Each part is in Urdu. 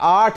8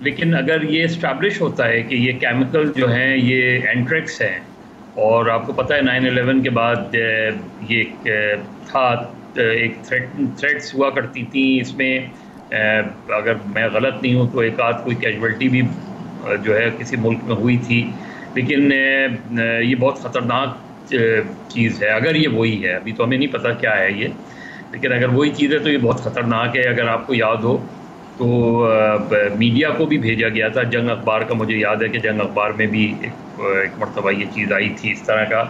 لیکن اگر یہ اسٹیبلش ہوتا ہے کہ یہ کیمیکل جو ہیں یہ اینٹریکس ہیں، اور آپ کو پتہ ہے 9/11 کے بعد یہ تھا ایک تھریٹس ہوا کرتی تھیں، اس میں اگر میں غلط نہیں ہوں تو ایک آدھ کوئی کیجویلٹی بھی جو ہے کسی ملک میں ہوئی تھی، لیکن یہ بہت خطرناک چیز ہے اگر یہ وہی ہے. ابھی تو ہمیں نہیں پتہ کیا ہے یہ، لیکن اگر وہی چیز ہے تو یہ بہت خطرناک ہے. اگر آپ کو یاد ہو تو میڈیا کو بھی بھیجا گیا تھا، جنگ اخبار کا مجھے یاد ہے کہ جنگ اخبار میں بھی ایک مرتبہ یہ چیز آئی تھی، اس طرح کا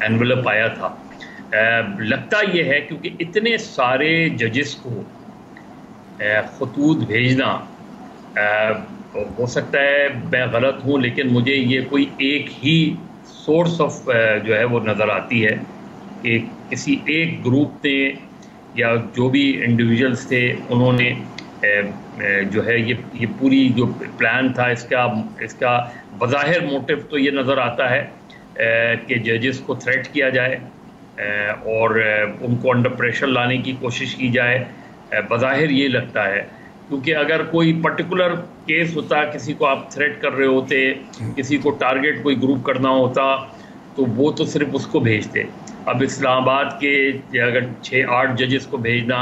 اینولپ آیا تھا. لگتا یہ ہے کیونکہ اتنے سارے ججز کو خطوط بھیجنا، ہو سکتا ہے میں غلط ہوں لیکن مجھے یہ کوئی ایک ہی سورس آف جو ہے وہ نظر آتی ہے کہ کسی ایک گروپ نے یا جو بھی انڈیویجولز تھے انہوں نے جو ہے یہ پوری جو پلان تھا اس کا بظاہر موٹیو تو یہ نظر آتا ہے کہ ججز کو تھریٹ کیا جائے اور ان کو انڈر پریشر لانے کی کوشش کی جائے. بظاہر یہ لگتا ہے کیونکہ اگر کوئی پرٹیکولر کیس ہوتا، کسی کو آپ تھریٹ کر رہے ہوتے، کسی کو ٹارگٹ کوئی گروپ کرنا ہوتا تو وہ تو صرف اس کو بھیجتے. اب اسلام آباد کے اگر 6-8 ججز کو بھیجنا،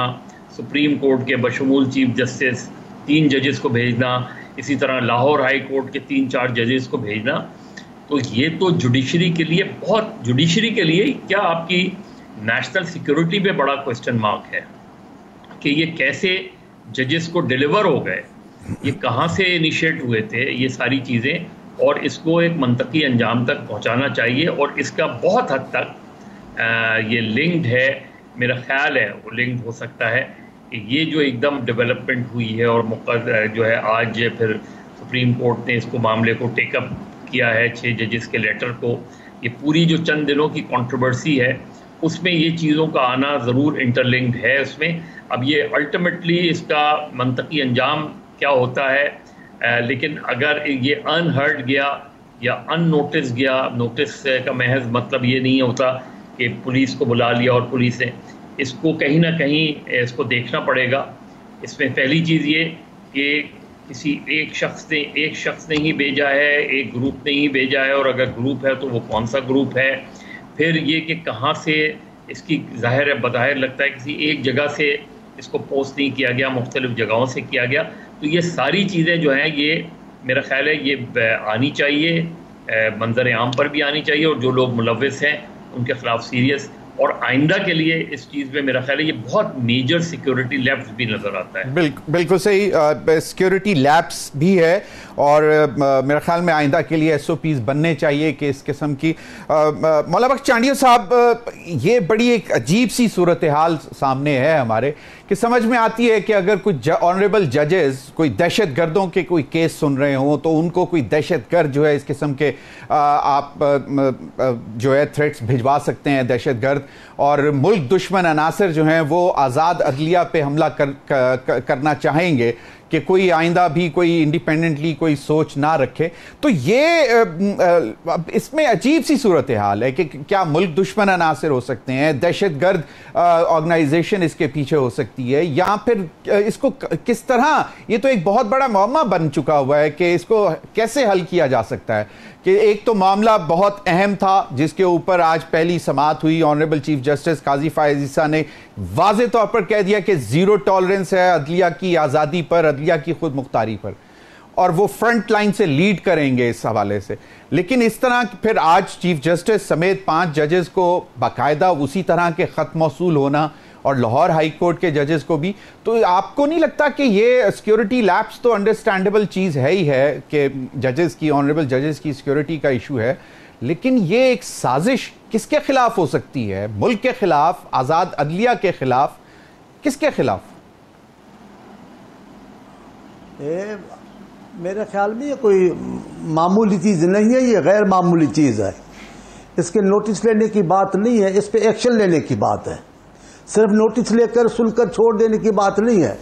سپریم کورٹ کے بشمول چیف جسٹس 3 ججز کو بھیجنا، اسی طرح لاہور ہائی کورٹ کے 3-4 ججز کو بھیجنا، تو یہ تو جوڈیشری کے لیے جوڈیشری کے لیے کیا آپ کی نیشنل سیکیورٹی پہ بڑا کوسچن مارک ہے کہ یہ کیسے ججز کو ڈیلیور ہو گئے، یہ کہاں سے انیشیٹ ہوئے تھے یہ ساری چیزیں، اور اس کو ایک منطقی انجام تک پہنچانا چاہیے. اور اس کا بہت حد تک یہ لنکڈ ہے، میرا خیال ہے وہ لنکڈ ہو سکتا ہے کہ یہ جو ایک دم ڈیولپمنٹ ہوئی ہے اور جو ہے آج پھر سپریم کورٹ نے اس کو معاملے کو ٹیک اپ کیا ہے 6 ججز کے لیٹر کو، یہ پوری جو چند دنوں کی کنٹروورسی ہے اس میں یہ چیزوں کا آنا ضرور انٹرلنکڈ ہے اس میں. اب یہ الٹیمیٹلی اس کا منطقی انجام کیا ہوتا ہے، لیکن اگر یہ انہرڈ گیا یا ان نوٹس گیا، نوٹس کا محض مطلب یہ نہیں ہوتا کہ پولیس کو بلا لیا اور پولیس نے اس کو کہیں نہ کہیں اس کو دیکھنا پڑے گا. اس میں پہلی چیز یہ کہ کسی ایک شخص نے ہی بھیجا ہے، ایک گروپ نے ہی بھیجا ہے، اور اگر گروپ ہے تو وہ کون سا گروپ ہے. پھر یہ کہ کہاں سے اس کی ظاہر ہے بظاہر لگتا ہے کسی ایک جگہ سے اس کو پوسٹ نہیں کیا گیا، مختلف جگہوں سے کیا گیا. تو یہ ساری چیزیں جو ہیں یہ میرا خیال ہے یہ آنی چاہیے، منظر عام پر بھی آنی چاہیے، اور جو لوگ ملوث ہیں ان کے خلاف سیریس. اور آئندہ کے لیے اس چیز میں میرا خیال ہے یہ بہت میجر سیکیورٹی لیپس بھی نظر آتا ہے. بالکل صحیح، سیکیورٹی لیپس بھی ہے، اور میرا خیال میں آئندہ کے لیے SOPs بننے چاہیے کہ اس قسم کی. مولا بخش چانڈیو صاحب، یہ بڑی ایک عجیب سی صورتحال سامنے ہے ہمارے کہ سمجھ میں آتی ہے کہ اگر کوئی آنریبل ججز کوئی دہشت گردوں کے کوئی کیس سن رہے ہوں تو ان کو کوئی دہشت گرد جو ہے اس قسم کے آپ جو ہے تھریٹس بھجوا سکتے ہیں دہشت گرد، اور ملک دشمن عناصر جو ہیں وہ آزاد عدلیہ پہ حملہ کرنا چاہیں گے کہ کوئی آئندہ بھی کوئی انڈیپینڈنٹلی کوئی سوچ نہ رکھے. تو یہ اس میں عجیب سی صورتحال ہے کہ کیا ملک دشمن عناصر ہو سکتے ہیں، دہشت گرد آرگنائزیشن اس کے پیچھے ہو سکتی ہے، یا پھر اس کو کس طرح، یہ تو ایک بہت بڑا معمہ بن چکا ہوا ہے کہ اس کو کیسے حل کیا جا سکتا ہے. کہ ایک تو معاملہ بہت اہم تھا جس کے اوپر آج پہلی سماعت ہوئی، آنریبل چیف جسٹس قاضی فائز عیسیٰ نے واضح طور پر کہہ دیا کہ 0 ٹالرنس ہے عدلیہ کی آزادی پر، عدلیہ کی خود مختاری پر، اور وہ فرنٹ لائن سے لیڈ کریں گے اس حوالے سے. لیکن اس طرح پھر آج چیف جسٹس سمیت 5 ججز کو باقاعدہ اسی طرح کے خط موصول ہونا، اور لاہور ہائی کورٹ کے ججز کو بھی، تو آپ کو نہیں لگتا کہ یہ سیکیورٹی لیپس تو انڈرسٹینڈیبل چیز ہے ہی ہے کہ ججز کی، آنریبل ججز کی سیکیورٹی کا ایشو ہے، لیکن یہ ایک سازش کس کے خلاف ہو سکتی ہے؟ ملک کے خلاف، آزاد عدلیہ کے خلاف، کس کے خلاف؟ میرے خیال میں یہ کوئی معمولی چیز نہیں ہے، یہ غیر معمولی چیز ہے. اس کے نوٹس لینے کی بات نہیں ہے، اس پہ ایکشن لینے کی بات ہے. صرف نوٹس لے کر سن کر چھوڑ دینے کی بات نہیں ہے،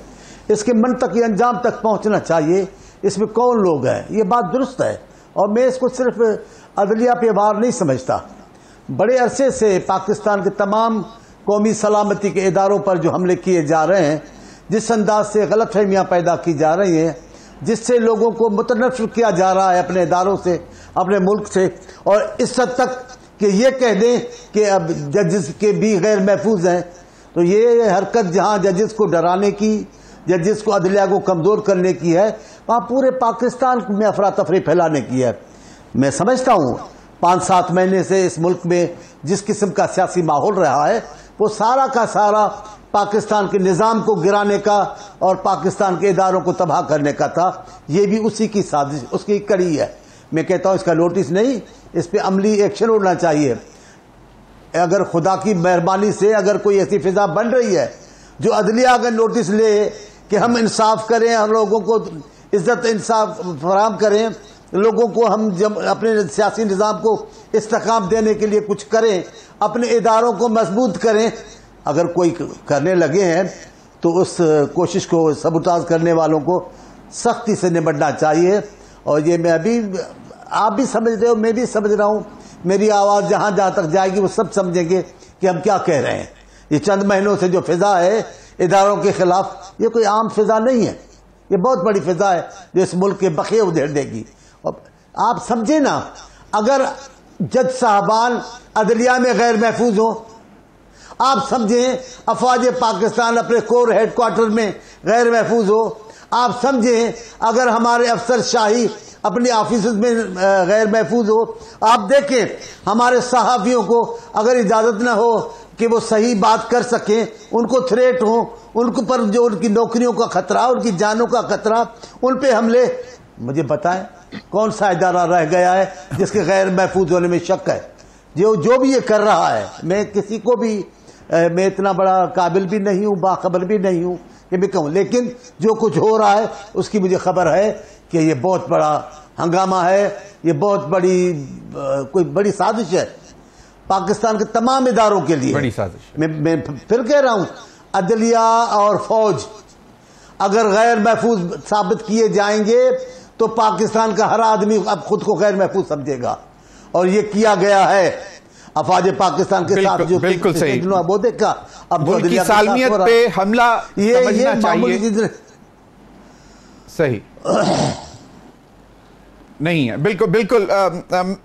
اس کے منطقی انجام تک پہنچنا چاہیے. اس میں کون لوگ ہیں، یہ بات درست ہے، اور میں اس کو صرف عدلیہ پہ وار نہیں سمجھتا. بڑے عرصے سے پاکستان کے تمام قومی سلامتی کے اداروں پر جو حملے کیے جا رہے ہیں، جس انداز سے غلط فہمیاں پیدا کی جا رہی ہیں، جس سے لوگوں کو متنفر کیا جا رہا ہے اپنے اداروں سے، اپنے ملک سے، اور اس حد تک کہ یہ کہہ دیں کہ اب ججز کے بھی غیر محفوظ ہیں. تو یہ حرکت جہاں ججز کو ڈرانے کی، ججز کو عدلیہ کو کمزور کرنے کی ہے، وہاں پورے پاکستان میں افراتفری پھیلانے کی ہے. میں سمجھتا ہوں 5-7 مہینے سے اس ملک میں جس قسم کا سیاسی ماحول رہا ہے وہ سارا کا سارا پاکستان کے نظام کو گرانے کا اور پاکستان کے اداروں کو تباہ کرنے کا تھا. یہ بھی اسی کی سازش، اس کی کڑی ہے. میں کہتا ہوں اس کا نوٹس نہیں، اس پہ عملی ایکشن ہونا چاہیے. اگر خدا کی مہربانی سے اگر کوئی ایسی فضا بن رہی ہے جو عدلیہ اگر نوٹس لے کہ ہم انصاف کریں، ہم لوگوں کو عزت انصاف فراہم کریں، لوگوں کو ہم اپنے سیاسی نظام کو استحکام دینے کے لیے کچھ کریں، اپنے اداروں کو مضبوط کریں، اگر کوئی کرنے لگے ہیں تو اس کوشش کو سبوتاژ کرنے والوں کو سختی سے نمٹنا چاہیے. اور یہ میں ابھی آپ بھی سمجھ رہے ہو، میں بھی سمجھ رہا ہوں، میری آواز جہاں جہاں تک جائے گی وہ سب سمجھیں گے کہ ہم کیا کہہ رہے ہیں. یہ چند مہینوں سے جو فضا ہے اداروں کے خلاف، یہ کوئی عام فضا نہیں ہے، یہ بہت بڑی فضا ہے جو اس ملک کے بقیے ادھیڑ دے گی. آپ سمجھیں نا، اگر جج صاحبان عدلیہ میں غیر محفوظ ہوں، آپ سمجھیں افواج پاکستان اپنے کور ہیڈ کوارٹر میں غیر محفوظ ہو، آپ سمجھیں اگر ہمارے افسر شاہی اپنی آفیسز میں غیر محفوظ ہو، آپ دیکھیں ہمارے صحافیوں کو اگر اجازت نہ ہو کہ وہ صحیح بات کر سکیں، ان کو تھریٹ ہوں، ان کو پر جو ان کی نوکریوں کا خطرہ، ان کی جانوں کا خطرہ، ان پہ حملے. مجھے بتائیں کون سا ادارہ رہ گیا ہے جس کے غیر محفوظ ہونے میں شک ہے؟ جو بھی یہ کر رہا ہے، میں کسی کو بھی میں اتنا بڑا قابل بھی نہیں ہوں، باخبر بھی نہیں ہوں کہ میں کہوں، لیکن جو کچھ ہو رہا ہے اس کی مجھے خبر ہے کہ یہ بہت بڑا ہنگامہ ہے، یہ بہت بڑی کوئی بڑی سازش ہے پاکستان کے تمام اداروں کے لیے. بڑی سازش. میں پھر کہہ رہا ہوں، عدلیہ اور فوج اگر غیر محفوظ ثابت کیے جائیں گے تو پاکستان کا ہر آدمی اب خود کو غیر محفوظ سمجھے گا، اور یہ کیا گیا ہے افواج پاکستان کے ساتھ جو بالکل صحیح. وہ دیکھا اب ملک کی سالمیت پہ حملہ سمجھنا چاہیے. صحیح نہیں ہے. بالکل بالکل.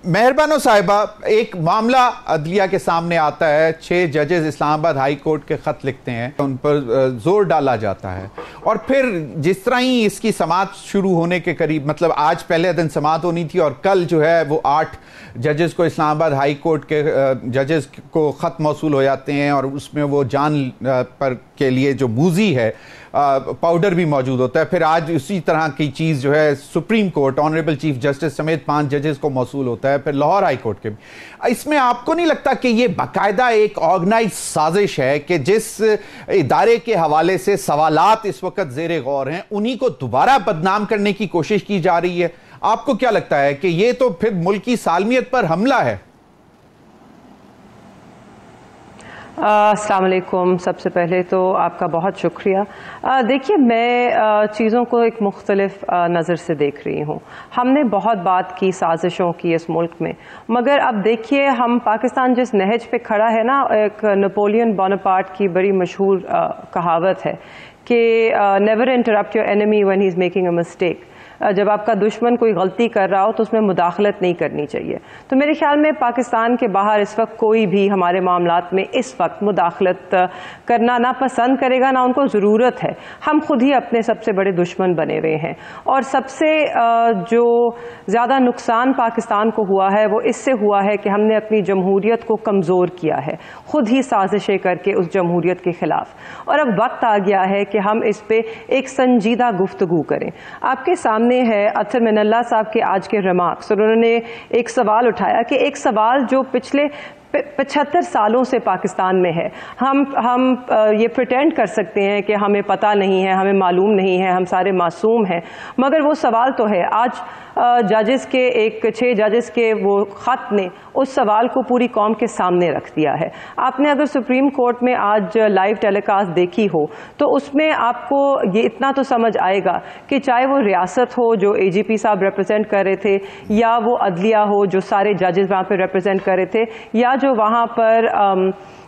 مہربانو صاحبہ، ایک معاملہ عدلیہ کے سامنے آتا ہے، 6 ججز اسلام آباد ہائی کورٹ کے خط لکھتے ہیں، ان پر زور ڈالا جاتا ہے، اور پھر جس طرح ہی اس کی سماعت شروع ہونے کے قریب، مطلب آج پہلے دن سماعت ہونی تھی اور کل جو ہے وہ 8 ججز کو اسلام آباد ہائی کورٹ کے ججز کو خط موصول ہو جاتے ہیں، اور اس میں وہ جان پر کے لیے جو موذی ہے پاؤڈر بھی موجود ہوتا ہے. پھر آج اسی طرح کی چیز جو ہے supreme court honourable chief justice سمیت 5 ججز کو موصول ہوتا ہے، پھر لاہور ہائی کورٹ کے بھی. اس میں آپ کو نہیں لگتا کہ یہ باقاعدہ ایک آرگنائز سازش ہے کہ جس ادارے کے حوالے سے سوالات اس وقت زیر غور ہیں انہی کو دوبارہ بدنام کرنے کی کوشش کی جا رہی ہے؟ آپ کو کیا لگتا ہے کہ یہ تو پھر ملکی سالمیت پر حملہ ہے؟ السلام علیکم. سب سے پہلے تو آپ کا بہت شکریہ. دیکھیے، میں چیزوں کو ایک مختلف نظر سے دیکھ رہی ہوں. ہم نے بہت بات کی سازشوں کی اس ملک میں، مگر اب دیکھیے ہم پاکستان جس نہج پہ کھڑا ہے نا، ایک نپولین بوناپارٹ کی بڑی مشہور کہاوت ہے کہ never interrupt your enemy when he is making a mistake. جب آپ کا دشمن کوئی غلطی کر رہا ہو تو اس میں مداخلت نہیں کرنی چاہیے. تو میرے خیال میں پاکستان کے باہر اس وقت کوئی بھی ہمارے معاملات میں اس وقت مداخلت کرنا نہ پسند کرے گا، نہ ان کو ضرورت ہے. ہم خود ہی اپنے سب سے بڑے دشمن بنے ہوئے ہیں، اور سب سے جو زیادہ نقصان پاکستان کو ہوا ہے وہ اس سے ہوا ہے کہ ہم نے اپنی جمہوریت کو کمزور کیا ہے، خود ہی سازشیں کر کے اس جمہوریت کے خلاف. اور اب وقت آ گیا ہے کہ ہم اس پہ ایک سنجیدہ گفتگو کریں. آپ کے سامنے ہے اطہر من اللہ صاحب کے آج کے ریمارکس، اور انہوں نے ایک سوال اٹھایا کہ ایک سوال جو پچھلے 75 سالوں سے پاکستان میں ہے. ہم یہ پریٹینڈ کر سکتے ہیں کہ ہمیں پتہ نہیں ہے، ہمیں معلوم نہیں ہے، ہم سارے معصوم ہیں، مگر وہ سوال تو ہے. آج ججز کے 6 ججز کے وہ خط نے اس سوال کو پوری قوم کے سامنے رکھ دیا ہے. آپ نے اگر سپریم کورٹ میں آج لائیو ٹیلی کاسٹ دیکھی ہو تو اس میں آپ کو یہ اتنا تو سمجھ آئے گا کہ چاہے وہ ریاست ہو جو اے جی پی صاحب ریپرزینٹ کر رہے تھے، یا وہ عدلیہ ہو جو سارے ججز وہاں پہ ریپرزینٹ کر رہے تھے، یا جو وہاں پر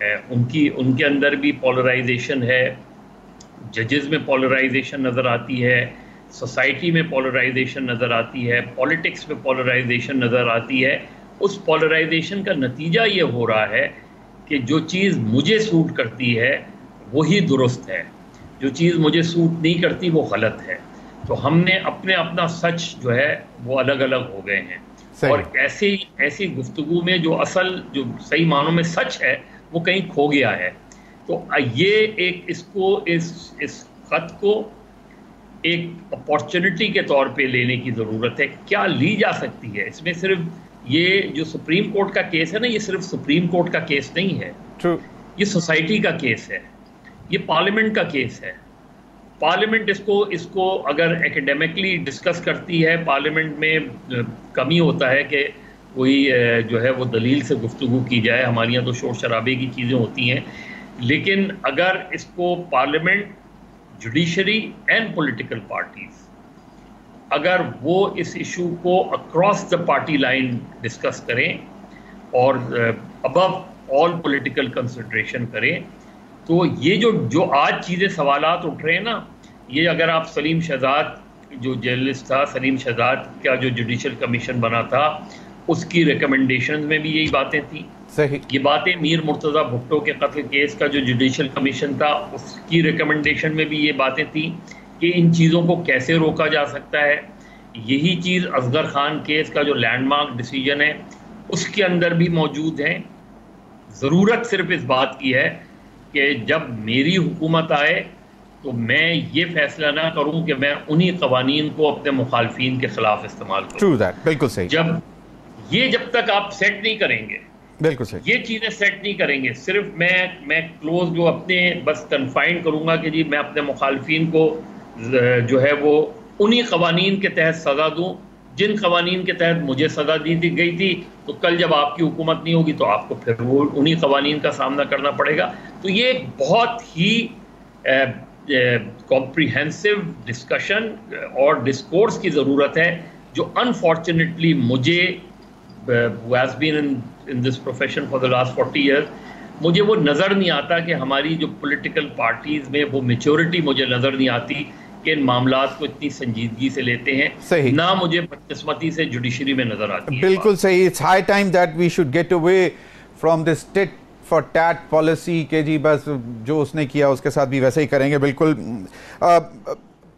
ان کے اندر بھی پولرائزیشن ہے، ججز میں پولرائزیشن نظر آتی ہے، سوسائٹی میں پولرائزیشن نظر آتی ہے، پولیٹکس میں پولرائزیشن نظر آتی ہے. اس پولرائزیشن کا نتیجہ یہ ہو رہا ہے کہ جو چیز مجھے سوٹ کرتی ہے وہی درست ہے، جو چیز مجھے سوٹ نہیں کرتی وہ غلط ہے. تو ہم نے اپنا سچ جو ہے وہ الگ الگ ہو گئے ہیں، اور ایسی گفتگو میں جو صحیح معنوں میں سچ ہے وہ کہیں کھو گیا ہے. تو یہ اس خط کو ایک اپارچونٹی کے طور پہ لینے کی ضرورت ہے. کیا لی جا سکتی ہے؟ اس میں صرف یہ جو سپریم کورٹ کا کیس ہے نا، یہ صرف سپریم کورٹ کا کیس نہیں ہے، یہ سوسائٹی کا کیس ہے، یہ پارلیمنٹ کا کیس ہے. پارلیمنٹ اس کو اگر ایکڈیمکلی ڈسکس کرتی ہے، پارلیمنٹ میں کمی ہوتا ہے کہ کوئی جو ہے وہ دلیل سے گفتگو کی جائے. ہمارے یہاں تو شور شرابے کی چیزیں ہوتی ہیں، لیکن اگر اس کو parliament, judiciary and political parties اگر وہ اس ایشو کو across the party line discuss کریں اور ابو آل پولیٹیکل کنسیڈریشن کریں، تو یہ جو آج چیزیں سوالات اٹھ رہے ہیں نا، یہ اگر آپ سلیم شہزاد جو جرنلسٹ تھا، سلیم شہزاد کا جو جوڈیشل کمیشن بنا تھا، اس کی ریکمنڈیشنز میں بھی یہی باتیں تھیں. صحیح. یہ باتیں میر مرتضیٰ بھٹو کے قتل کیس کا جو جوڈیشل کمیشن تھا، اس کی ریکمنڈیشن میں بھی یہ باتیں تھیں کہ ان چیزوں کو کیسے روکا جا سکتا ہے. یہی چیز اصغر خان کیس کا جو لینڈ مارک ڈیسیجن ہے اس کے اندر بھی موجود ہیں. ضرورت صرف اس بات کی ہے کہ جب میری حکومت آئے تو میں یہ فیصلہ نہ کروں کہ میں انہی قوانین کو اپنے مخالفین کے خلاف استعمال کروں. بالکل صحیح. جب تک آپ سیٹ نہیں کریں گے، بالکل صحیح، یہ چیزیں سیٹ نہیں کریں گے، صرف میں کلوز جو اپنے بس کنفائن کروں گا کہ جی میں اپنے مخالفین کو جو ہے وہ انہی قوانین کے تحت سزا دوں جن قوانین کے تحت مجھے سزا دی گئی تھی، تو کل جب آپ کی حکومت نہیں ہوگی تو آپ کو پھر وہ انہی قوانین کا سامنا کرنا پڑے گا. تو یہ ایک بہت ہی کمپریہنسو ڈسکشن اور ڈسکورس کی ضرورت ہے، جو انفارچونیٹلی مجھے who has been in this profession for the last 40 years مجھے وہ نظر نہیں آتا کہ ہماری جو پولیٹیکل پارٹیز میں وہ میچورٹی مجھے نظر نہیں آتی کہ ان معاملات کو اتنی سنجیدگی سے لیتے ہیں. صحیح. نہ مجھے بدقسمتی سے جوڈیشری میں نظر آتی ہے. بالکل صحیح. It's high time that we should get away from this tit for tat policy کہ جی بس جو اس نے کیا اس کے ساتھ بھی ویسے ہی کریں گے. بالکل.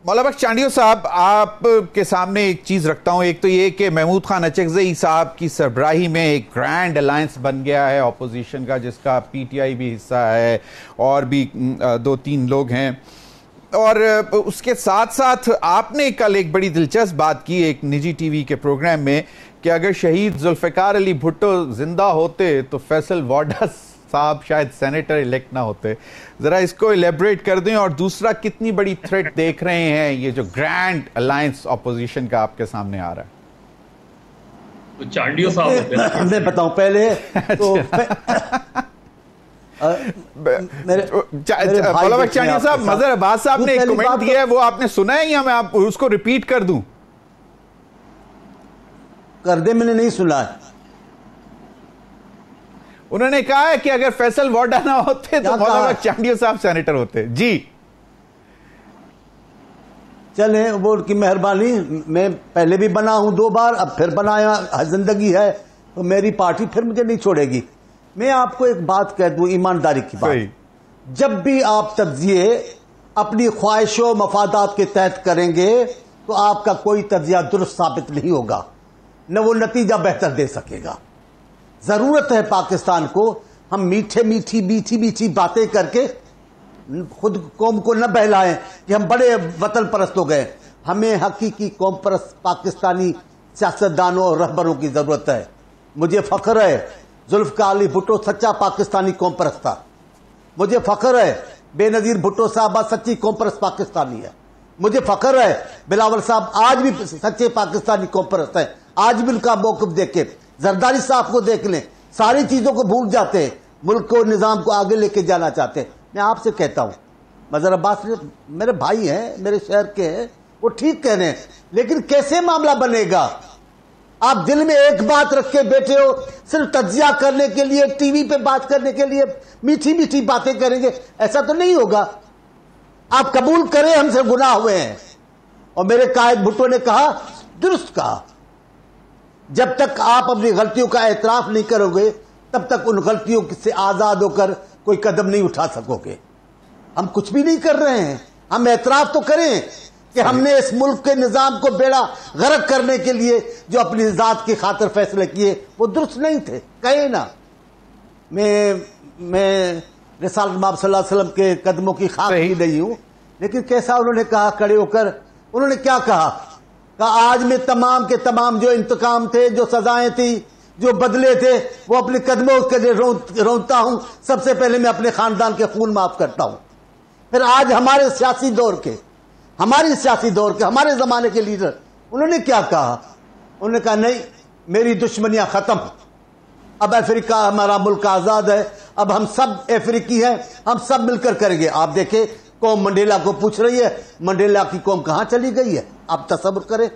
مولا بخش چانڈیو صاحب، آپ کے سامنے ایک چیز رکھتا ہوں. ایک تو یہ کہ محمود خان اچکزئی صاحب کی سربراہی میں ایک گرینڈ الائنس بن گیا ہے اپوزیشن کا، جس کا پی ٹی آئی بھی حصہ ہے اور بھی 2-3 لوگ ہیں. اور اس کے ساتھ ساتھ آپ نے کل ایک بڑی دلچسپ بات کی ایک نجی ٹی وی کے پروگرام میں کہ اگر شہید ذوالفقار علی بھٹو زندہ ہوتے تو فیصل وارڈا صاحب شاید سینیٹر الیکٹ نہ ہوتے. ذرا اس کو الیبریٹ کر دیں. اور دوسرا، کتنی بڑی تھریٹ دیکھ رہے ہیں یہ جو گرینڈ الائنس اپوزیشن کا آپ کے سامنے آ رہا ہے؟ تو چانڈیو صاحب میں بتاؤں پہلے تو مولا بخش چانڈیو صاحب، مظہر عباس صاحب نے ایک کمنٹ دیا ہے، وہ آپ نے سنا ہے یا میں آپ اس کو ریپیٹ کر دوں؟ کر دے، میں نے نہیں سنا ہے. انہوں نے کہا ہے کہ اگر فیصل وارڈا نہ ہوتے تو مولا بخش چانڈیو صاحب سینیٹر ہوتے. جی چلیں، وہ ان کی مہربانی. میں پہلے بھی بنا ہوں 2 بار، اب پھر بنایا. زندگی ہے تو میری پارٹی پھر مجھے نہیں چھوڑے گی. میں آپ کو ایک بات کہہ دوں، ایمانداری کی بات. جب بھی آپ تجزیے اپنی خواہشوں مفادات کے تحت کریں گے تو آپ کا کوئی تجزیہ درست ثابت نہیں ہوگا، نہ وہ نتیجہ بہتر دے سکے گا. ضرورت ہے پاکستان کو ہم میٹھی باتیں کر کے خود قوم کو نہ بہلائیں کہ ہم بڑے وطن پرست ہو گئے. ہمیں حقیقی قوم پرست پاکستانی سیاستدانوں اور رہبروں کی ضرورت ہے. مجھے فخر ہے ذوالفقار علی بھٹو سچا پاکستانی قوم پرست تھا. مجھے فخر ہے بے نظیر بھٹو صاحبہ سچی قوم پرست پاکستانی ہے. مجھے فخر ہے بلاول صاحب آج بھی سچے پاکستانی قوم پرست ہیں. آج بھی ان کا موقف دیکھ کے، زرداری صاحب کو دیکھ لیں، ساری چیزوں کو بھول جاتے ہیں، ملک کو نظام کو آگے لے کے جانا چاہتے ہیں. میں آپ سے کہتا ہوں، مظہر عباس میرے بھائی ہیں، میرے شہر کے ہیں، وہ ٹھیک کہہ رہے ہیں، لیکن کیسے معاملہ بنے گا؟ آپ دل میں ایک بات رکھ کے بیٹھے ہو, صرف تجزیہ کرنے کے لیے, ٹی وی پہ بات کرنے کے لیے میٹھی میٹھی باتیں کریں گے, ایسا تو نہیں ہوگا. آپ قبول کریں ہم سے گناہ ہوئے ہیں. اور میرے قائد بھٹو نے کہا, درست کہا, جب تک آپ اپنی غلطیوں کا اعتراف نہیں کرو گے تب تک ان غلطیوں سے آزاد ہو کر کوئی قدم نہیں اٹھا سکو گے. ہم کچھ بھی نہیں کر رہے ہیں, ہم اعتراف تو کریں کہ ہم نے اس ملک کے نظام کو بیڑا غرق کرنے کے لیے جو اپنی ذات کی خاطر فیصلے کیے وہ درست نہیں تھے, کہیں نا. میں رسالت مآب صلی اللہ علیہ وسلم کے قدموں کی خواہ ہی نہیں ہوں, لیکن کیسا انہوں نے کہا کھڑے ہو کر, انہوں نے کیا کہا آج میں تمام کے تمام جو انتقام تھے, جو سزائیں تھیں, جو بدلے تھے, وہ اپنے قدموں کے لیے رونتا ہوں. سب سے پہلے میں اپنے خاندان کے خون معاف کرتا ہوں. پھر آج ہمارے سیاسی دور کے, ہمارے زمانے کے لیڈر, انہوں نے کیا کہا, انہوں نے کہا نہیں میری دشمنیاں ختم, اب افریقہ ہمارا ملک آزاد ہے, اب ہم سب افریقی ہیں, ہم سب مل کر کریں گے. آپ دیکھیں قوم منڈیلا کو پوچھ رہی ہے, منڈیلا کی قوم کہاں چلی گئی ہے, آپ تصور کریں.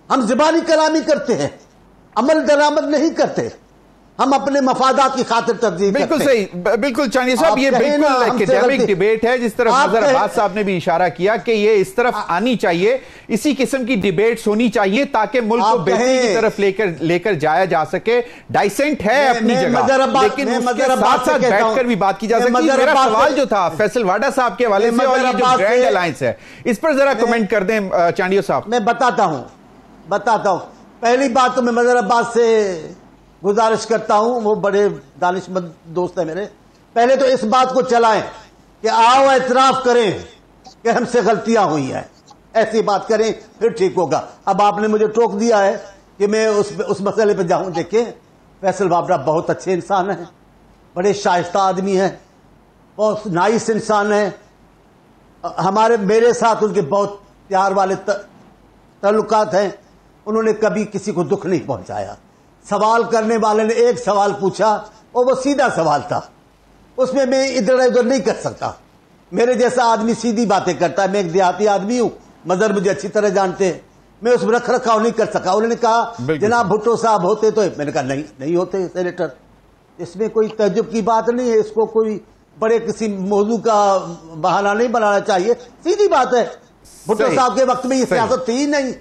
ہم زبانی کلامی کرتے ہیں, عمل درآمد نہیں کرتے, ہم اپنے مفادات کی خاطر ترجیح کرتے ہیں. بالکل صحیح, بالکل چانی صاحب, یہ بالکل ایکیڈیمک ڈیبیٹ ہے جس طرف مظہر عباس صاحب نے بھی اشارہ کیا کہ یہ اس طرف آنی چاہیے, اسی قسم کی ڈیبیٹس ہونی چاہیے تاکہ ملک کو بہتری کی طرف لے کر جایا جا سکے. ڈائسنٹ ہے اپنی جگہ, لیکن اس کے ساتھ ساتھ بیٹھ کر بھی بات کی جا سکتی. میرا سوال جو تھا فیصل واڈا صاحب کے حوالے سے, اور یہ جو گرینڈ الائنس ہے اس پر ذرا کمنٹ کر دیں چانڈیو صاحب. میں بتاتا ہوں. پہلی بات تو میں مظہر عباس سے گزارش کرتا ہوں, وہ بڑے دانشمند دوست ہیں میرے, پہلے تو اس بات کو چلائیں کہ آؤ اعتراف کریں کہ ہم سے غلطیاں ہوئی ہیں, ایسی بات کریں پھر ٹھیک ہوگا. اب آپ نے مجھے ٹوک دیا ہے کہ میں اس مسئلے پہ جاؤں. دیکھیں فیصل واڈا بہت اچھے انسان ہیں, بڑے شائستہ آدمی ہیں, بہت نائس انسان ہیں. میرے ساتھ ان کے بہت پیار والے تعلقات ہیں. انہوں نے کبھی کسی کو دکھ نہیں پہنچایا. سوال کرنے والے نے ایک سوال پوچھا اور وہ سیدھا سوال تھا, اس میں ادھر ادھر نہیں کر سکتا. میرے جیسا آدمی سیدھی باتیں کرتا ہے, میں ایک دیہاتی آدمی ہوں, مظہر مجھے اچھی طرح جانتے ہیں, میں اس میں رکھ رکھاؤ نہیں کر سکا. انہوں نے کہا جناب بھٹو صاحب ہوتے تو, میں نے کہا نہیں ہوتے سینیٹر. اس میں کوئی تعجب کی بات نہیں ہے, اس کو کوئی بڑے کسی موضوع کا بہانہ نہیں بنانا چاہیے, سیدھی بات ہے. بھٹو صاحب کے وقت میں یہ سیاست تھی ہی نہیں.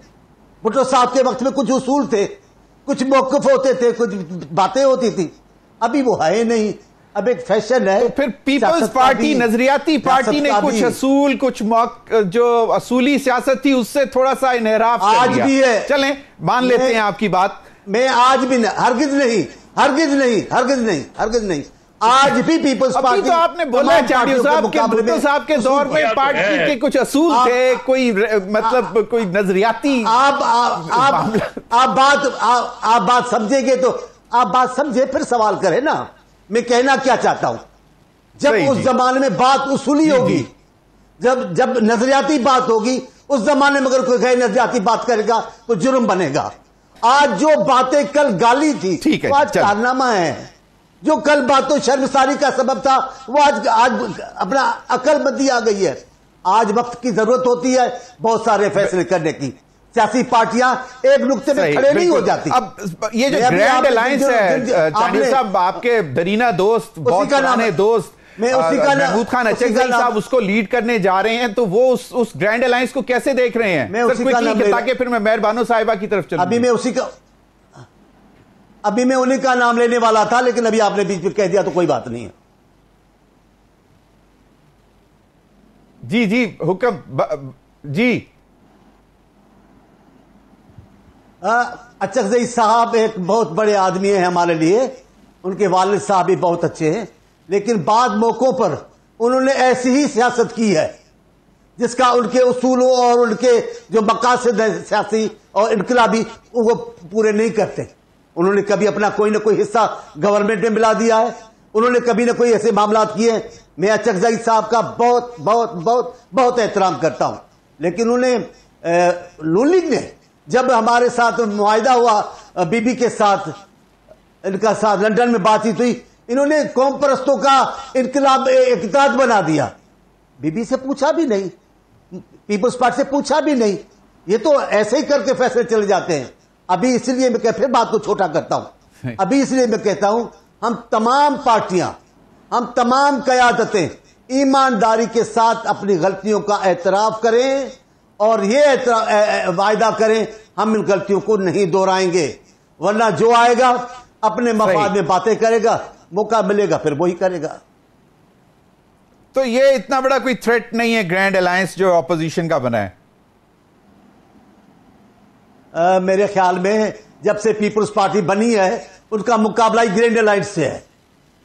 بھٹو صاحب کے وقت میں کچھ اصول تھے, کچھ موقف ہوتے تھے, کچھ باتیں ہوتی تھی. ابھی وہ ہے نہیں, اب ایک فیشن ہے. تو پھر پیپلز پارٹی نظریاتی پارٹی نے کچھ اصول, کچھ جو اصولی سیاست تھی اس سے تھوڑا سا انحراف کر آج بھی ہے. چلیں مان لیتے ہیں آپ کی بات. میں آج بھی ہرگز نہیں, آج بھی پیپلز پارٹی. تو آپ نے بولا چانڈیو صاحب کہ بھٹو صاحب کے دور میں پارٹی کے کچھ اصول تھے, کوئی مطلب کوئی نظریاتی. آپ بات سمجھیں گے تو آپ بات سمجھے پھر سوال کریں نا. میں کہنا کیا چاہتا ہوں, جب اس زمانے میں بات اصولی ہوگی, جب نظریاتی بات ہوگی, اس زمانے میں اگر کوئی غیر نظریاتی بات کرے گا تو جرم بنے گا. آج جو باتیں کل گالی تھی وہ آج کارنامہ ہے. جو کل باتوں شرمساری کا سبب تھا وہ آج اپنا عقل مندی آ گئی ہے. آج وقت کی ضرورت ہوتی ہے بہت سارے فیصلے کرنے کی. سیاسی پارٹیاں ایک نقطے میں کھڑے نہیں ہو جاتی. اب یہ جو گرینڈ الائنس ہے چانڈیو صاحب, آپ کے درینا دوست, بہت پرانے دوست محمود خان اچکزئی صاحب اس کو لیڈ کرنے جا رہے ہیں, تو وہ اس گرینڈ الائنس کو کیسے دیکھ رہے ہیں؟ تاکہ پھر میں مہربانو صاحبہ کی طرف چلوں. ابھی میں انہی کا نام لینے والا تھا, لیکن ابھی آپ نے بیچ میں کہہ دیا تو کوئی بات نہیں ہے. جی حکم جی. اچکزئی صاحب ایک بہت بڑے آدمی ہیں ہمارے لیے, ان کے والد صاحب بھی بہت اچھے ہیں, لیکن بعض موقعوں پر انہوں نے ایسی ہی سیاست کی ہے جس کا ان کے اصولوں اور ان کے جو مقاصد ہیں سیاسی اور انقلابی وہ پورے نہیں کرتے. انہوں نے کبھی اپنا کوئی نہ کوئی حصہ گورنمنٹ میں ملا دیا ہے, انہوں نے کبھی نہ کوئی ایسے معاملات کیے ہیں. میں اچکزئی صاحب کا بہت بہت بہت بہت احترام کرتا ہوں, لیکن انہیں نون لیگ نے جب ہمارے ساتھ معاہدہ ہوا بی بی کے ساتھ, ان کا ساتھ لندن میں بات ہوئی, انہوں نے قوم پرستوں کا انقلاب اقتدار بنا دیا. بی بی سے پوچھا بھی نہیں, پیپلز پارٹی سے پوچھا بھی نہیں, یہ تو ایسے ہی کر کے فیصلے چلے جاتے ہیں. ابھی اس لیے میں پھر بات کو چھوٹا کرتا ہوں، ابھی اس لیے میں کہتا ہوں ہم تمام پارٹیاں، ہم تمام قیادتیں ایمانداری کے ساتھ اپنی غلطیوں کا اعتراف کریں اور یہ وعدہ کریں ہم ان غلطیوں کو نہیں دہرائیں گے، ورنہ جو آئے گا اپنے مفاد میں باتیں کرے گا، موقع ملے گا پھر وہی کرے گا۔ تو یہ اتنا بڑا کوئی تھریٹ نہیں ہے گرینڈ الائنس جو اپوزیشن کا بنا ہے؟ میرے خیال میں جب سے پیپلز پارٹی بنی ہے ان کا مقابلہ ہی گرینڈ الائنس سے ہے،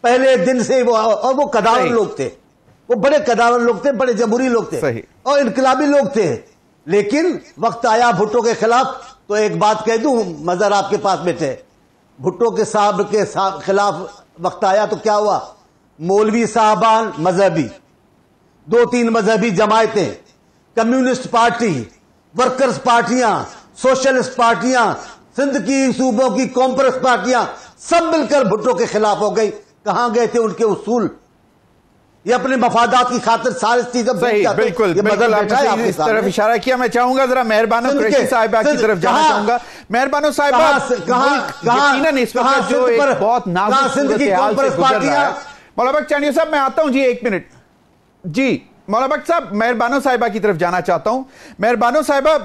پہلے دن سے وہ قدار لوگ تھے، وہ بڑے قدار لوگ تھے، بڑے جمہوری لوگ تھے اور انقلابی لوگ تھے، لیکن وقت آیا بھٹو کے خلاف تو ایک بات کہہ دوں، مظہر آپ کے پاس بیٹھے، بھٹو کے صاحب کے خلاف وقت آیا تو کیا ہوا؟ مولوی صاحبان مذہبی، 2-3 مذہبی جماعتیں، کمیونسٹ پارٹی، ورکرز پارٹیاں، سوشلسٹ پارٹیاں، سندھ کی صوبوں کی کانفرنس پارٹیاں سب مل کر بھٹو کے خلاف ہو گئی۔ کہاں گئے تھے ان کے اصول؟ یہ اپنے مفادات کی خاطر سارے چیزیں بالکل اس طرف اشارہ کیا۔ میں چاہوں گا ذرا مہربانو قریشی صاحبہ کی طرف جانا چاہوں گا۔ مہربانو صاحبہ، یقیناً اس وقت جو ایک بہت نازک صورتحال سے گزر رہا ہے۔ مولانا بخش چانڈیو صاحب میں آتا ہوں جی، 1 منٹ جی۔ مولانا بخش صاحب مہربانو صاحبہ کی طرف جانا چاہتا ہوں۔ مہربانو صاحبہ،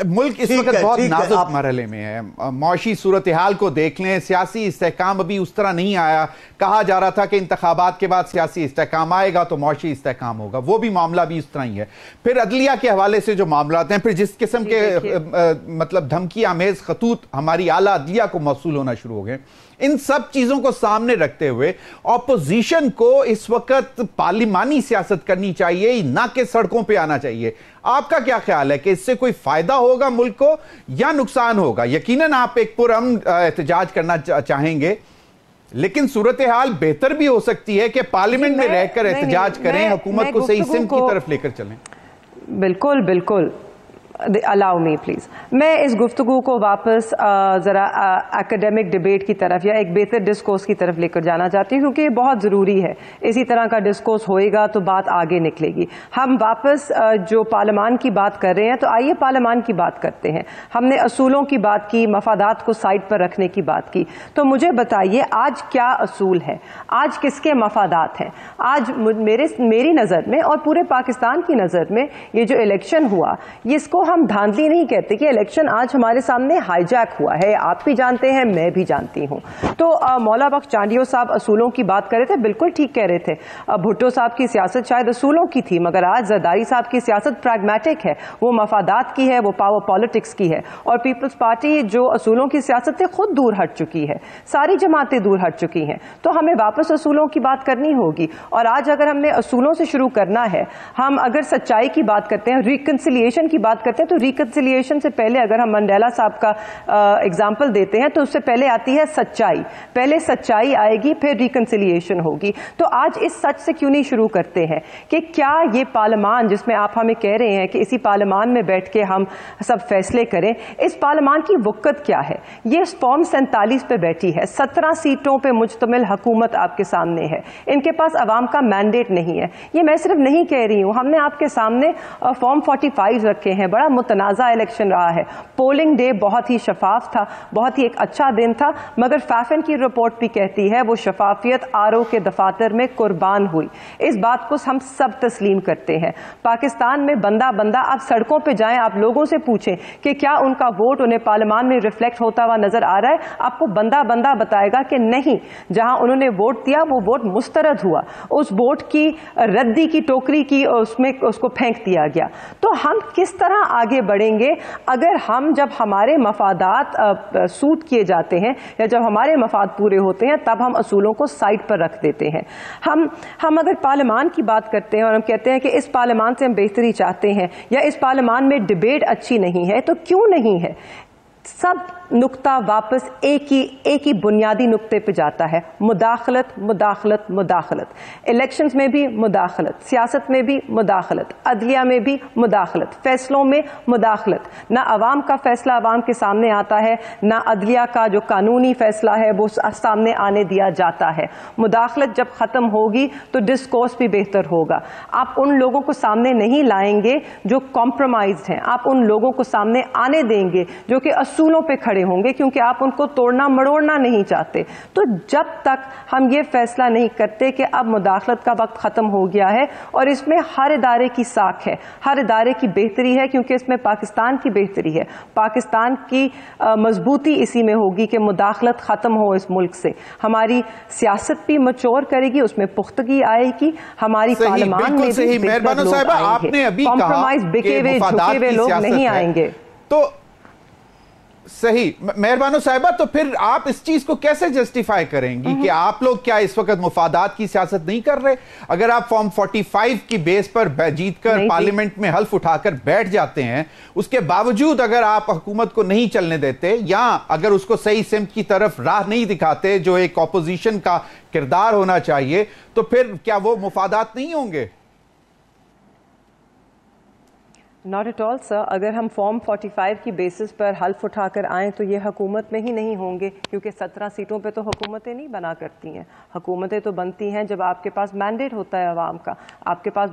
ملک اس وقت بہت نازک مرحلے میں ہے، معاشی صورتحال کو دیکھ لیں، سیاسی استحکام ابھی اس طرح نہیں آیا، کہا جا رہا تھا کہ انتخابات کے بعد سیاسی استحکام آئے گا تو معاشی استحکام ہوگا، وہ بھی معاملہ بھی اس طرح ہی ہے۔ پھر عدلیہ کے حوالے سے جو معاملات ہیں، پھر جس قسم کے مطلب دھمکی آمیز خطوط ہماری اعلیٰ عدلیہ کو موصول ہونا شروع ہو گئے، ان سب چیزوں کو سامنے رکھتے ہوئے اپوزیشن کو اس وقت پارلیمانی سیاست کرنی چاہیے نہ کہ سڑکوں پہ آنا چاہیے۔ آپ کا کیا خیال ہے کہ اس سے کوئی فائدہ ہوگا ملک کو یا نقصان ہوگا؟ یقیناً آپ ایک پرامن احتجاج کرنا چاہیں گے، لیکن صورتحال بہتر بھی ہو سکتی ہے کہ پارلیمنٹ میں رہ کر احتجاج کریں، حکومت کو صحیح سمت کی طرف لے کر چلیں۔ بالکل بالکل، الاؤ می پلیز، میں اس گفتگو کو واپس ذرا ایکڈیمک ڈیبیٹ کی طرف یا ایک بہتر ڈسکورس کی طرف لے کر جانا چاہتی ہوں، کیونکہ یہ بہت ضروری ہے۔ اسی طرح کا ڈسکورس ہوئے گا تو بات آگے نکلے گی۔ ہم واپس جو پارلیمان کی بات کر رہے ہیں تو آئیے پارلیمان کی بات کرتے ہیں۔ ہم نے اصولوں کی بات کی، مفادات کو سائڈ پر رکھنے کی بات کی، تو مجھے بتائیے آج کیا اصول ہے، آج کس کے مفادات ہیں؟ آج میری نظر میں اور پورے پاکستان کی نظر میں یہ جو الیکشن ہوا، یہ اس کو ہم دھاندلی نہیں کہتے کہ الیکشن آج ہمارے سامنے ہائی جیک ہوا ہے، آپ بھی جانتے ہیں، میں بھی جانتی ہوں۔ تو مولا بخش چانڈیو صاحب اصولوں کی بات کر رہے تھے، بالکل ٹھیک کہہ رہے تھے۔ بھٹو صاحب کی سیاست شاید اصولوں کی تھی، مگر آج زرداری صاحب کی سیاست پریگمیٹک ہے، وہ مفادات کی ہے، وہ پاور پالیٹکس کی ہے، اور پیپلز پارٹی جو اصولوں کی سیاست سے خود دور ہٹ چکی ہے، ساری جماعتیں دور ہٹ چکی ہیں۔ تو ہمیں واپس اصولوں کی بات کرنی ہوگی، اور آج اگر ہم نے اصولوں سے شروع کرنا ہے، ہم اگر سچائی کی بات کرتے ہیں، ریکنسیلیشن کی بات کرتے ہیں، تو ریکنسیلیشن سے پہلے اگر ہم منڈیلا صاحب کا ایگزامپل دیتے ہیں تو اس سے پہلے آتی ہے سچائی، پہلے سچائی آئے گی پھر ریکنسیلیشن ہوگی۔ تو آج اس سچ سے کیوں نہیں شروع کرتے ہیں کہ کیا یہ پارلیمان جس میں آپ ہمیں کہہ رہے ہیں کہ اسی پارلیمان میں بیٹھ کے ہم سب فیصلے کریں، اس پارلیمان کی وقت کیا ہے؟ یہ فارم 47 پہ بیٹھی ہے، 17 سیٹوں پہ مشتمل حکومت آپ کے سامنے ہے، ان کے پاس عوام کا مینڈیٹ نہیں ہے۔ یہ میں صرف نہیں کہہ رہی ہوں، ہم نے آپ کے سامنے فارم 45 رکھے ہیں، بڑا متنازع الیکشن رہا ہے، پولنگ ڈے بہت ہی شفاف تھا، بہت ہی ایک اچھا دن تھا، مگر فیفن کی رپورٹ بھی کہتی ہے وہ شفافیت آرو کے دفاتر میں قربان ہوئی۔ اس بات کو ہم سب تسلیم کرتے ہیں۔ پاکستان میں بندہ بندہ آپ سڑکوں پہ جائیں، آپ لوگوں سے پوچھیں کہ کیا ان کا ووٹ انہیں پارلیمان میں ریفلیکٹ ہوتا ہوا نظر آ رہا ہے، آپ کو بندہ بندہ بتائے گا کہ نہیں، جہاں انہوں نے ووٹ دیا وہ ووٹ مسترد ہوا، اس ووٹ کی ردی کی ٹوکری کی اس کو پھینک دیا گیا۔ تو ہم کس طرح آگے بڑھیں گے اگر ہم جب ہمارے مفادات سوٹ کیے جاتے ہیں یا جب ہمارے مفاد پورے ہوتے ہیں تب ہم اصولوں کو سائڈ پر رکھ دیتے ہیں؟ ہم اگر پارلیمان کی بات کرتے ہیں اور ہم کہتے ہیں کہ اس پارلیمان سے ہم بہتری چاہتے ہیں یا اس پارلیمان میں ڈیبیٹ اچھی نہیں ہے، تو کیوں نہیں ہے؟ سب نقطہ واپس ایک ہی بنیادی نقطے پہ جاتا ہے، مداخلت مداخلت مداخلت۔ الیکشنز میں بھی مداخلت، سیاست میں بھی مداخلت، عدلیہ میں بھی مداخلت، فیصلوں میں مداخلت۔ نہ عوام کا فیصلہ عوام کے سامنے آتا ہے، نہ عدلیہ کا جو قانونی فیصلہ ہے وہ سامنے آنے دیا جاتا ہے۔ مداخلت جب ختم ہوگی تو ڈسکورس بھی بہتر ہوگا۔ آپ ان لوگوں کو سامنے نہیں لائیں گے جو کمپرومائزڈ ہیں، آپ ان لوگوں کو سامنے آنے دیں گے جو کہ اصولوں پہ کھڑے کھڑے ہوں گے کیونکہ آپ ان کو توڑنا مڑوڑنا نہیں چاہتے. تو جب تک ہم یہ فیصلہ نہیں کرتے کہ اب مداخلت کا وقت ختم ہو گیا ہے اور اس میں ہر ادارے کی ساکھ ہے, ہر ادارے کی بہتری ہے, کیونکہ اس میں پاکستان کی بہتری ہے, پاکستان کی مضبوطی اسی میں ہوگی کہ مداخلت ختم ہو اس ملک سے. ہماری سیاست بھی مچور کرے گی, اس میں پختگی آئے گی, ہماری پارلیمان میں بھی بہتر لوگ آئیں گے. کمپرومائز بکے ہوئے جھکے ہوئے لوگ نہیں آئیں گے. تو صحیح مہربانو صاحبہ, تو پھر آپ اس چیز کو کیسے جسٹیفائی کریں گی کہ آپ لوگ کیا اس وقت مفادات کی سیاست نہیں کر رہے؟ اگر آپ فارم 45 کی بیس پر جیت کر پارلیمنٹ میں حلف اٹھا کر بیٹھ جاتے ہیں, اس کے باوجود اگر آپ حکومت کو نہیں چلنے دیتے یا اگر اس کو صحیح سمت کی طرف راہ نہیں دکھاتے جو ایک اپوزیشن کا کردار ہونا چاہیے, تو پھر کیا وہ مفادات نہیں ہوں گے؟ ناٹ ایٹ آل سر. اگر ہم فارم 45 کی بیسس پر حلف اٹھا کر آئیں تو یہ حکومت میں ہی نہیں ہوں گے, کیونکہ 17 سیٹوں پہ تو حکومتیں نہیں بنا کرتی ہیں. حکومتیں تو بنتی ہیں جب آپ کے پاس مینڈیٹ ہوتا ہے عوام کا, آپ کے پاس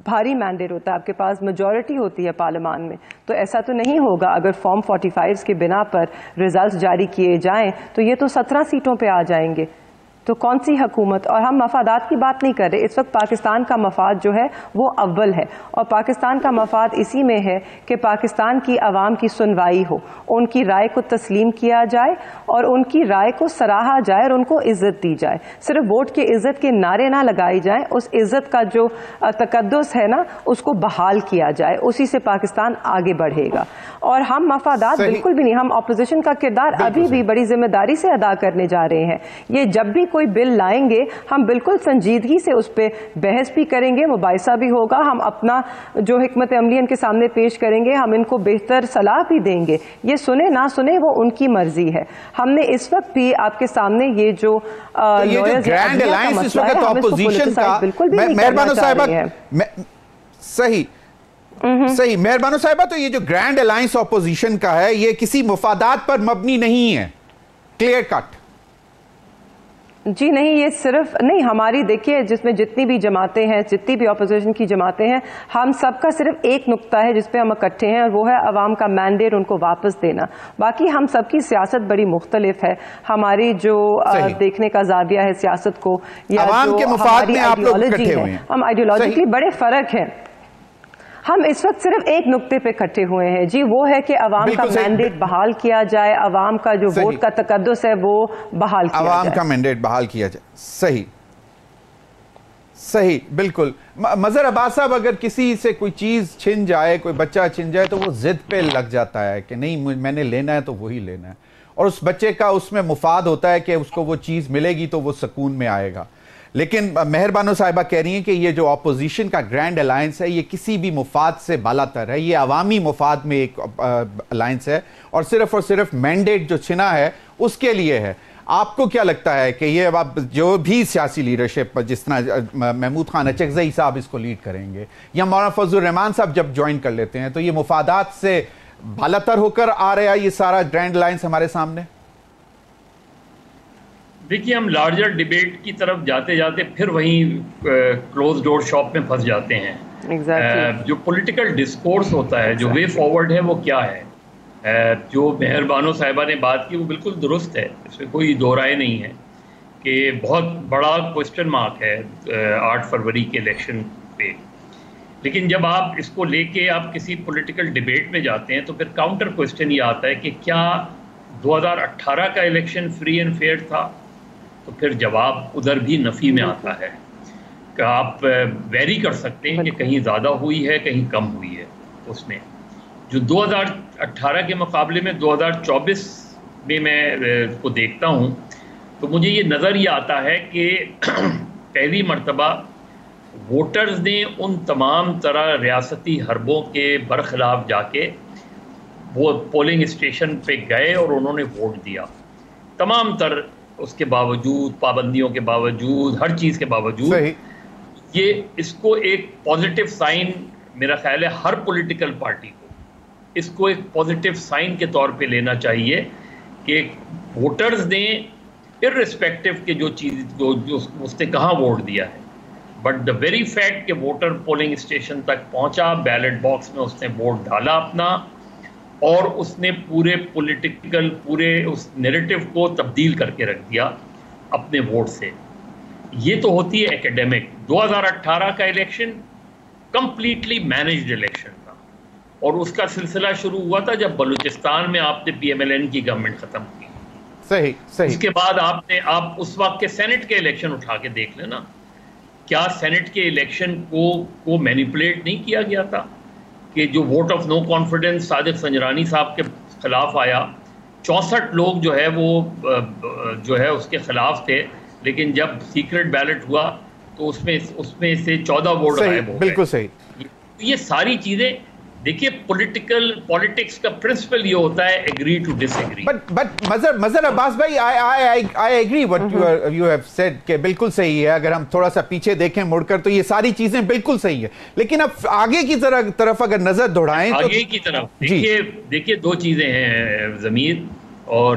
بھاری مینڈیٹ ہوتا ہے, آپ کے پاس میجورٹی ہوتی ہے پارلیمان میں. تو ایسا تو نہیں ہوگا اگر فارم 45 کے بنا پر ریزلٹس جاری کیے جائیں تو یہ تو 17 سیٹوں پہ آ جائیں گے. تو کون سی حکومت؟ اور ہم مفادات کی بات نہیں کر رہے. اس وقت پاکستان کا مفاد جو ہے وہ اول ہے, اور پاکستان کا مفاد اسی میں ہے کہ پاکستان کی عوام کی سنوائی ہو, ان کی رائے کو تسلیم کیا جائے اور ان کی رائے کو سراہا جائے اور ان کو عزت دی جائے. صرف ووٹ کی عزت کے نعرے نہ لگائے جائیں, اس عزت کا جو تقدس ہے نا اس کو بحال کیا جائے, اسی سے پاکستان آگے بڑھے گا. اور ہم مفادات بالکل بھی نہیں, ہم اپوزیشن کا کردار ابھی بھی بڑی ذمہ داری سے ادا کرنے جا رہے ہیں. یہ جب بھی کوئی بل لائیں گے ہم بالکل سنجیدگی سے اس پہ بحث بھی کریں گے, مباحثہ بھی ہوگا, ہم اپنا جو حکمت عملی ان کے سامنے پیش کریں گے, ہم ان کو بہتر صلاح بھی دیں گے. یہ سنے نہ سنے وہ ان کی مرضی ہے. ہم نے اس وقت بھی آپ کے سامنے یہ جو گرینڈ الائنس اس وقت اپوزیشن کا, مہربانو صاحبہ صحیح مہربانو صاحبہ, تو یہ جو گرینڈ الائنس اپوزیشن کا ہے یہ کسی مفادات پر مبنی نہیں ہے, کلیئر کٹ. جی نہیں, یہ صرف نہیں, ہماری دیکھیے جس میں جتنی بھی جماعتیں ہیں, جتنی بھی اپوزیشن کی جماعتیں ہیں, ہم سب کا صرف ایک نقطہ ہے جس پہ ہم اکٹھے ہیں, اور وہ ہے عوام کا مینڈیٹ ان کو واپس دینا. باقی ہم سب کی سیاست بڑی مختلف ہے, ہماری جو دیکھنے کا زاویہ ہے سیاست کو یا جو ہماری آئیڈیالوجی ہے, ہم آئیڈیالوجیکلی بڑے فرق ہیں. ہم اس وقت صرف ایک نقطے پہ کٹھے ہوئے ہیں جی, وہ ہے کہ عوام کا مینڈیٹ بحال کیا جائے, عوام کا جو ووٹ کا تقدس ہے وہ بحال کیا جائے, عوام کا مینڈیٹ بحال کیا جائے. صحیح بالکل. مظہر عباس صاحب, اگر کسی سے کوئی چیز چھن جائے, کوئی بچہ چھن جائے تو وہ ضد پہ لگ جاتا ہے کہ نہیں میں نے لینا ہے تو وہی لینا ہے, اور اس بچے کا اس میں مفاد ہوتا ہے کہ اس کو وہ چیز ملے گی تو وہ سکون میں آئے گا. لیکن مہربانو صاحبہ کہہ رہی ہیں کہ یہ جو اپوزیشن کا گرینڈ الائنس ہے یہ کسی بھی مفاد سے بالا تر ہے, یہ عوامی مفاد میں ایک الائنس ہے, اور صرف مینڈیٹ جو چھنا ہے اس کے لیے ہے. آپ کو کیا لگتا ہے کہ یہ اب جو بھی سیاسی لیڈرشپ جس طرح محمود خان اچکزئی صاحب اس کو لیڈ کریں گے یا مولانا فضل الرحمان صاحب جب جوائن کر لیتے ہیں, تو یہ مفادات سے بالا تر ہو کر آ رہا ہے یہ سارا گرینڈ الائنس ہمارے سامنے؟ دیکھیے, ہم لارجر ڈیبیٹ کی طرف جاتے جاتے پھر وہیں کلوز ڈور شاپ میں پھنس جاتے ہیں. جو پولیٹیکل ڈسکورس ہوتا ہے, جو وے فارورڈ ہے وہ کیا ہے. جو مہربانو صاحبہ نے بات کی وہ بالکل درست ہے, اس میں کوئی دو رائے نہیں ہے کہ بہت بڑا کوسچن مارک ہے 8 فروری کے الیکشن پہ. لیکن جب آپ اس کو لے کے آپ کسی پولیٹیکل ڈیبیٹ میں جاتے ہیں تو پھر کاؤنٹر کوسچن یہ آتا ہے کہ کیا 2018 کا الیکشن فری اینڈ فیئر تھا؟ تو پھر جواب ادھر بھی نفی میں آتا ہے کہ آپ ویری کر سکتے ہیں کہ کہیں زیادہ ہوئی ہے کہیں کم ہوئی ہے. اس میں جو 2018 کے مقابلے میں 2024 میں کو دیکھتا ہوں تو مجھے یہ نظر یہ آتا ہے کہ پہلی مرتبہ ووٹرز نے ان تمام طرح ریاستی حربوں کے برخلاف جا کے وہ پولنگ اسٹیشن پہ گئے اور انہوں نے ووٹ دیا. تمام تر اس کے باوجود, پابندیوں کے باوجود, ہر چیز کے باوجود. یہ اس کو ایک پازیٹیو سائن میرا خیال ہے ہر پولیٹیکل پارٹی کو اس کو ایک پازیٹیو سائن کے طور پہ لینا چاہیے کہ ووٹرز نے اررسپیکٹو کہ جو چیز جو اس نے کہاں ووٹ دیا ہے, بٹ دا ویری فیکٹ کہ ووٹر پولنگ اسٹیشن تک پہنچا, بیلٹ باکس میں اس نے ووٹ ڈالا اپنا, اور اس نے پورے اس نیریٹو کو تبدیل کر کے رکھ دیا اپنے ووٹ سے. یہ تو ہوتی ہے ایکیڈیمک. 2018 کا الیکشن کمپلیٹلی مینجڈ الیکشن تھا, اور اس کا سلسلہ شروع ہوا تھا جب بلوچستان میں آپ نے پی ایم ایل این کی گورنمنٹ ختم کی. صحیح. اس کے بعد آپ اس وقت کے سینٹ کے الیکشن اٹھا کے دیکھ لینا, کیا سینٹ کے الیکشن کو مینیپولیٹ نہیں کیا گیا تھا کہ جو vote of no confidence Sadiq Sanjrani صاحب کے خلاف آیا, 64 لوگ جو ہے وہ جو ہے اس کے خلاف تھے, لیکن جب سیکرٹ بیلٹ ہوا تو اس میں سے 14 ووٹ غائب ہو گئے. بالکل صحیح. یہ ساری چیزیں دیکھیے, پولیٹکس کا پرنسپل یہ ہوتا ہے agree to disagree. But Mazhar Abbas بھائی, I agree what you have said کہ بالکل صحیح ہے. اگر ہم تھوڑا سا پیچھے دیکھیں مڑ کر تو یہ ساری چیزیں بالکل صحیح ہے, لیکن اب آگے کی طرف اگر نظر دوڑائیں تو آگے کی طرف دیکھیے 2 چیزیں ہیں ضمیر, اور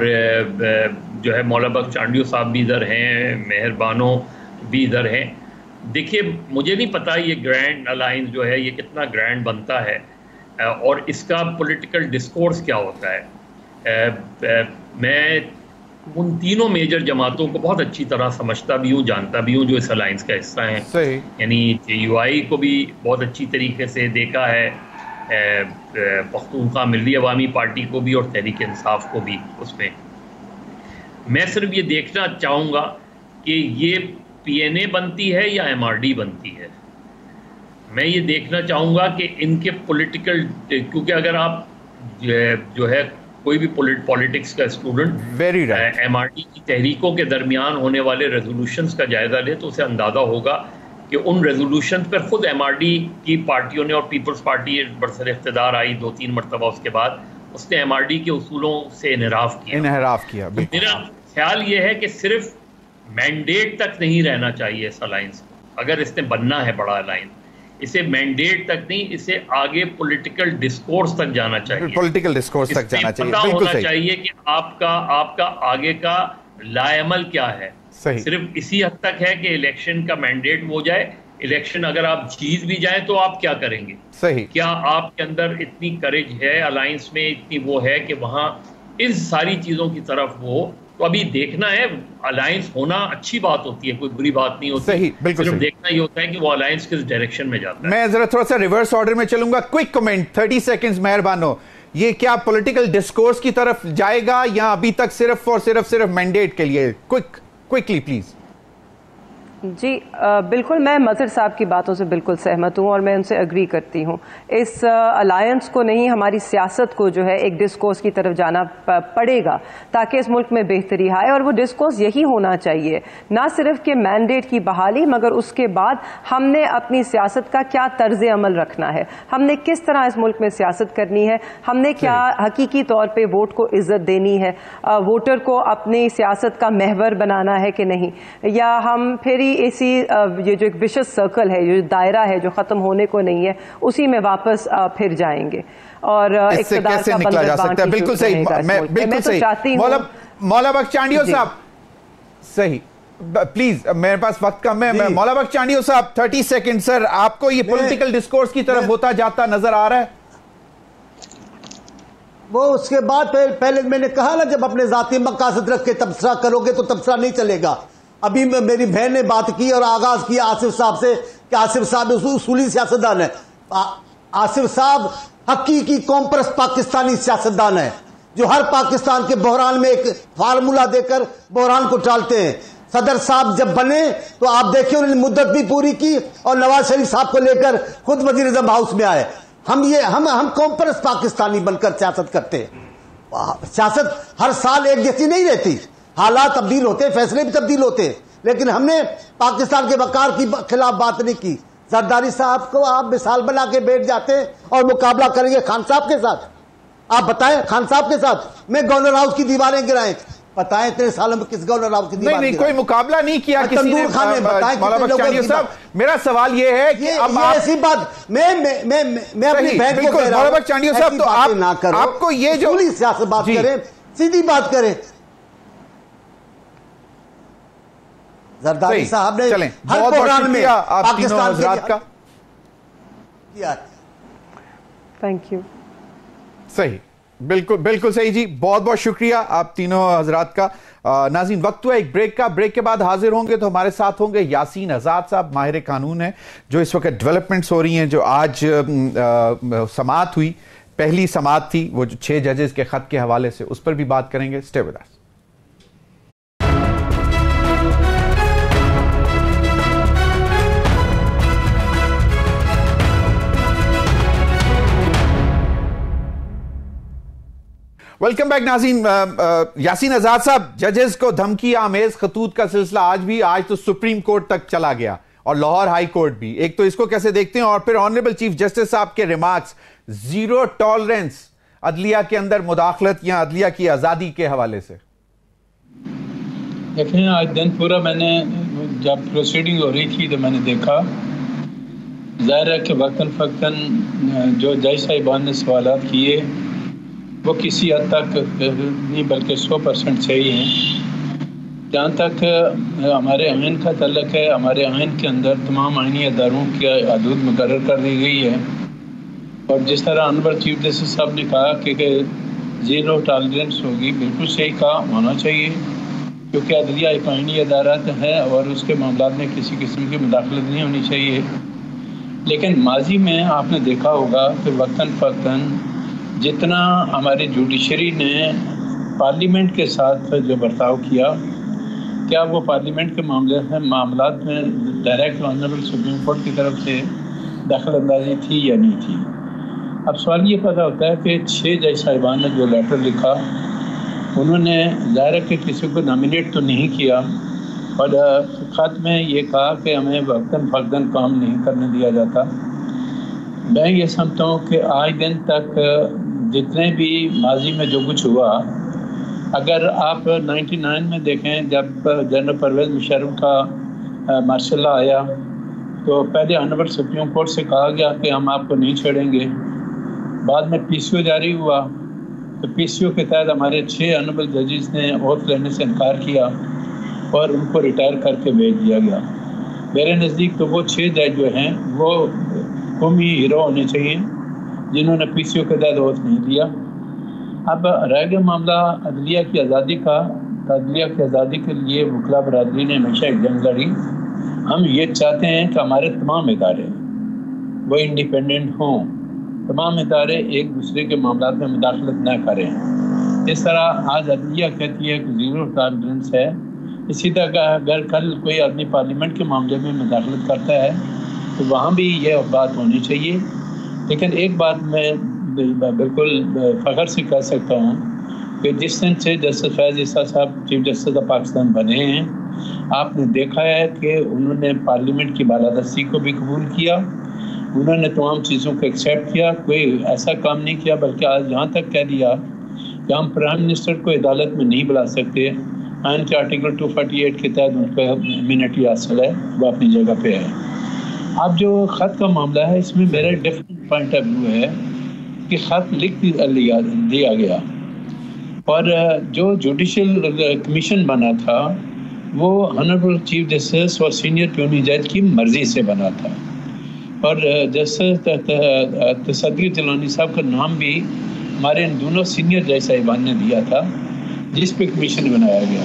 جو ہے مولا بخش چانڈیو صاحب بھی ادھر ہیں, مہر بانو بھی ادھر ہیں. دیکھیے مجھے نہیں پتا یہ گرینڈ الائنس جو ہے یہ کتنا گرینڈ بنتا ہے, اور اس کا پولیٹیکل ڈسکورس کیا ہوتا ہے. میں ان تینوں میجر جماعتوں کو بہت اچھی طرح سمجھتا بھی ہوں, جانتا بھی ہوں جو اس الائنس کا حصہ ہیں. یعنی JUI کو بھی بہت اچھی طریقے سے دیکھا ہے, پختونخوا ملی عوامی پارٹی کو بھی, اور تحریک انصاف کو بھی. اس میں صرف یہ دیکھنا چاہوں گا کہ یہ PNA بنتی ہے یا MRD بنتی ہے. میں یہ دیکھنا چاہوں گا کہ ان کے پولیٹیکل, کیونکہ اگر آپ جو ہے کوئی بھی پولیٹکس کا اسٹوڈنٹ MRD کی تحریکوں کے درمیان ہونے والے ریزولوشنز کا جائزہ لے تو اسے اندازہ ہوگا کہ ان ریزولوشنز پر خود MRD کی پارٹیوں نے, اور پیپلز پارٹی برسر اقتدار آئی 2-3 مرتبہ اس کے بعد, اس نے MRD کے اصولوں سے انحراف کیا. میرا خیال یہ ہے کہ صرف مینڈیٹ تک نہیں رہنا چاہیے اس الائنس کو. اگر اس نے بننا ہے بڑا الائنس, اسے مینڈیٹ تک نہیں, اسے آگے پولیٹیکل ڈسکورس تک جانا چاہیے. پولیٹیکل ڈسکورس تک جانا چاہیے. پتہ ہونا چاہیے کہ آپ کا آگے کا لا عمل کیا ہے. صرف اسی حد تک ہے کہ الیکشن کا مینڈیٹ ہو جائے, الیکشن اگر آپ جیت بھی جائیں تو آپ کیا کریں گے. کیا آپ کے اندر اتنی کریج ہے الائنس میں, اتنی وہ ہے کہ وہاں ان ساری چیزوں کی طرف وہ, تو ابھی دیکھنا ہے. الائنس ہونا اچھی بات ہوتی ہے, کوئی بری بات نہیں ہوتی. صرف دیکھنا یہ ہوتا ہے کہ وہ الائنس کس ڈائریکشن میں جاتا ہے. میں ذرا تھوڑا سا ریورس آرڈر میں چلوں گا. کوئک کمنٹ 30 سیکنڈز مہربانو. یہ کیا پولیٹیکل ڈسکورس کی طرف جائے گا یا ابھی تک صرف مینڈیٹ کے لیے؟ Quickly please. جی بالکل, میں مظہر صاحب کی باتوں سے بالکل سہمت ہوں اور میں ان سے اگری کرتی ہوں. اس الائنس کو نہیں, ہماری سیاست کو جو ہے ایک ڈسکورس کی طرف جانا پڑے گا تاکہ اس ملک میں بہتری آئے, اور وہ ڈسکورس یہی ہونا چاہیے, نہ صرف کہ مینڈیٹ کی بحالی, مگر اس کے بعد ہم نے اپنی سیاست کا کیا طرز عمل رکھنا ہے, ہم نے کس طرح اس ملک میں سیاست کرنی ہے, ہم نے کیا حقیقی طور پہ ووٹ کو عزت دینی ہے, ووٹر کو اپنی سیاست کا محور بنانا ہے کہ نہیں, یا ہم پھر اسی یہ جو ایک وشس سرکل ہے, جو دائرہ ہے جو ختم ہونے کو نہیں ہے, اسی میں واپس پھر جائیں گے اور اقتدار کا نکلا جا سکتا ہے. بالکل صحیح, بالکل صحیح. مولا بخش چانڈیو صاحب, صحیح پلیز, میرے پاس وقت کم ہے. مولا بخش چانڈیو صاحب 30 سیکنڈ. سر آپ کو یہ پولیٹیکل ڈسکورس کی طرف ہوتا جاتا نظر آ رہا ہے؟ وہ اس کے بعد پہلے میں نے کہا نا, جب اپنے ذاتی مقاصد رکھ کے تبصرہ کرو گے تو تبصرہ نہیں چلے گا. ابھی میری بہن نے بات کی اور آغاز کیا آصف صاحب سے کہ آصف صاحب اصولی سیاستدان ہے. آصف صاحب حقیقی کمپرس پاکستانی سیاستدان ہے جو ہر پاکستان کے بحران میں ایک فارمولہ دے کر بحران کو ٹالتے ہیں. صدر صاحب جب بنے تو آپ دیکھیں انہوں نے مدت بھی پوری کی اور نواز شریف صاحب کو لے کر خود وزیر اعظم ہاؤس میں آئے. ہم کمپرس پاکستانی بن کر سیاست کرتے ہیں. سیاست ہر سال ایک جیسی نہیں رہتی, حالات تبدیل ہوتے ہیں, فیصلے بھی تبدیل ہوتے ہیں, لیکن ہم نے پاکستان کے وقار کے خلاف بات نہیں کی. زرداری صاحب کو آپ مثال بنا کے بیٹھ جاتے ہیں اور مقابلہ کریں گے خان صاحب کے ساتھ. آپ بتائیں خان صاحب کے ساتھ میں گورنر ہاؤس کی دیواریں گرائیں, بتائیں اتنے سالوں میں کس گورنر ہاؤس کی دیواریں؟ نہیں, کوئی مقابلہ نہیں کیا کسی نے. مولا بخش چانڈیو صاحب, میرا سوال یہ ہے کہ اب ایسی بات میں اپنی بہن کو کہہ رہا ہوں, مولا بخش چانڈیو صاحب تو آپ کو یہ جو سیاست بات کریں, سیدھی بات کریں. زرداری صاحب نے ہر بحران میں پاکستان حضرات کا کیا. Thank you. صحیح. بالکل بالکل صحیح جی، بہت بہت شکریہ آپ تینوں حضرات کا. ناظرین وقت ہوا ایک بریک کا، بریک کے بعد حاضر ہوں گے تو ہمارے ساتھ ہوں گے یاسین آزاد صاحب، ماہر قانون ہیں، جو اس وقت ڈیولپمنٹس ہو رہی ہیں، جو آج سماعت ہوئی، پہلی سماعت تھی وہ جو 6 ججز کے خط کے حوالے سے، اس پر بھی بات کریں گے. Stay with us. Welcome back ناظرین. یاسین آزاد صاحب، ججز کو دھمکی آمیز خطوط کا سلسلہ آج تو سپریم کورٹ تک چلا گیا اور لاہور ہائی کورٹ بھی. ایک تو اس کو کیسے دیکھتے ہیں، اور پھر آنریبل چیف جسٹس صاحب کے ریمارکس زیرو ٹالرنس عدلیہ کے اندر مداخلت یا عدلیہ کی آزادی کے حوالے سے. دیکھیں آج دن پورا میں نے جب پروسیڈنگ ہو رہی تھی تو میں نے دیکھا، ظاہر ہے کہ وقتاً فوقتاً جو جج صاحبان نے سوالات کیے وہ کسی حد تک نہیں بلکہ 100% صحیح ہیں. جہاں تک ہمارے آئین کا تعلق ہے، ہمارے آئین کے اندر تمام آئینی اداروں کی حدود مقرر کر دی گئی ہے، اور جس طرح آنریبل چیف جسٹس صاحب نے کہا کہ زیرو ٹالرنس ہوگی، بالکل صحیح کہا، ہونا چاہیے، کیونکہ عدلیہ ایک آئینی ادارہ ہے اور اس کے معاملات میں کسی قسم کی مداخلت نہیں ہونی چاہیے. لیکن ماضی میں آپ نے دیکھا ہوگا کہ وقتاً فوقتاً جتنا ہماری جوڈیشری نے پارلیمنٹ کے ساتھ جو برتاؤ کیا، کیا وہ پارلیمنٹ کے معاملات میں ڈائریکٹ آنریبل سپریم کورٹ کی طرف سے دخل اندازی تھی یا نہیں تھی؟ اب سوال یہ پیدا ہوتا ہے کہ 6 جج صاحبان نے جو لیٹر لکھا، انہوں نے ظاہر ہے کہ کسی کو نامینیٹ تو نہیں کیا، اور خط میں یہ کہا کہ ہمیں وقتاً فوقتاً کام نہیں کرنے دیا جاتا. میں یہ سمجھتا ہوں کہ آج دن تک جتنے بھی ماضی میں جو کچھ ہوا، اگر آپ 99 میں دیکھیں جب جنرل پرویز مشرف کا مارشل لا آیا تو پہلے آنریبل سپریم کورٹ سے کہا گیا کہ ہم آپ کو نہیں چھوڑیں گے. بعد میں پی سی او جاری ہوا تو پی سی او کے تحت ہمارے 6 آنریبل ججز نے اوتھ لینے سے انکار کیا اور ان کو ریٹائر کر کے بھیج دیا گیا. میرے نزدیک تو وہ 6 جج جو ہیں وہ قومی ہیرو ہونے چاہیے جنہوں نے پی سی او کے تحت اوتھ نہیں دیا. اب رہ گیا معاملہ عدلیہ کی آزادی کا. عدلیہ کی آزادی کے لیے وکلا برادری نے ہمیشہ ایک جنگ لڑی. ہم یہ چاہتے ہیں کہ ہمارے تمام ادارے وہ انڈیپینڈنٹ ہوں، تمام ادارے ایک دوسرے کے معاملات میں مداخلت نہ کریں. اس طرح آج عدلیہ کہتی ہے کہ زیرو ٹالرنس ہے، اسی طرح اگر کل کوئی آدمی پارلیمنٹ کے معاملے میں مداخلت کرتا ہے تو وہاں بھی یہ بات ہونی چاہیے. لیکن ایک بات میں بالکل فخر سے کہہ سکتا ہوں کہ جس دن سے جسٹس فیض عیسیٰ صاحب چیف جسٹس آف پاکستان بنے ہیں، آپ نے دیکھا ہے کہ انہوں نے پارلیمنٹ کی بالادستی کو بھی قبول کیا، انہوں نے تمام چیزوں کو ایکسیپٹ کیا، کوئی ایسا کام نہیں کیا بلکہ آج یہاں تک کہہ دیا کہ ہم پرائم منسٹر کو عدالت میں نہیں بلا سکتے. آئین کے آرٹیکل 248 کے تحت ان کو امیونٹی حاصل ہے، وہ اپنی جگہ پہ ہے. اب جو خط کا معاملہ ہے اس میں میرا ڈفرینٹ پوائنٹ آف ویو ہے کہ خط لکھ دیا گیا، اور جو جوڈیشل کمیشن بنا تھا وہ آنریبل چیف جسٹس اور سینئر ٹونی جج کی مرضی سے بنا تھا، اور جسٹس تصدیق جیلانی صاحب کا نام بھی ہمارے ان دونوں سینئر جج صاحبان نے دیا تھا جس پہ کمیشن بنایا گیا.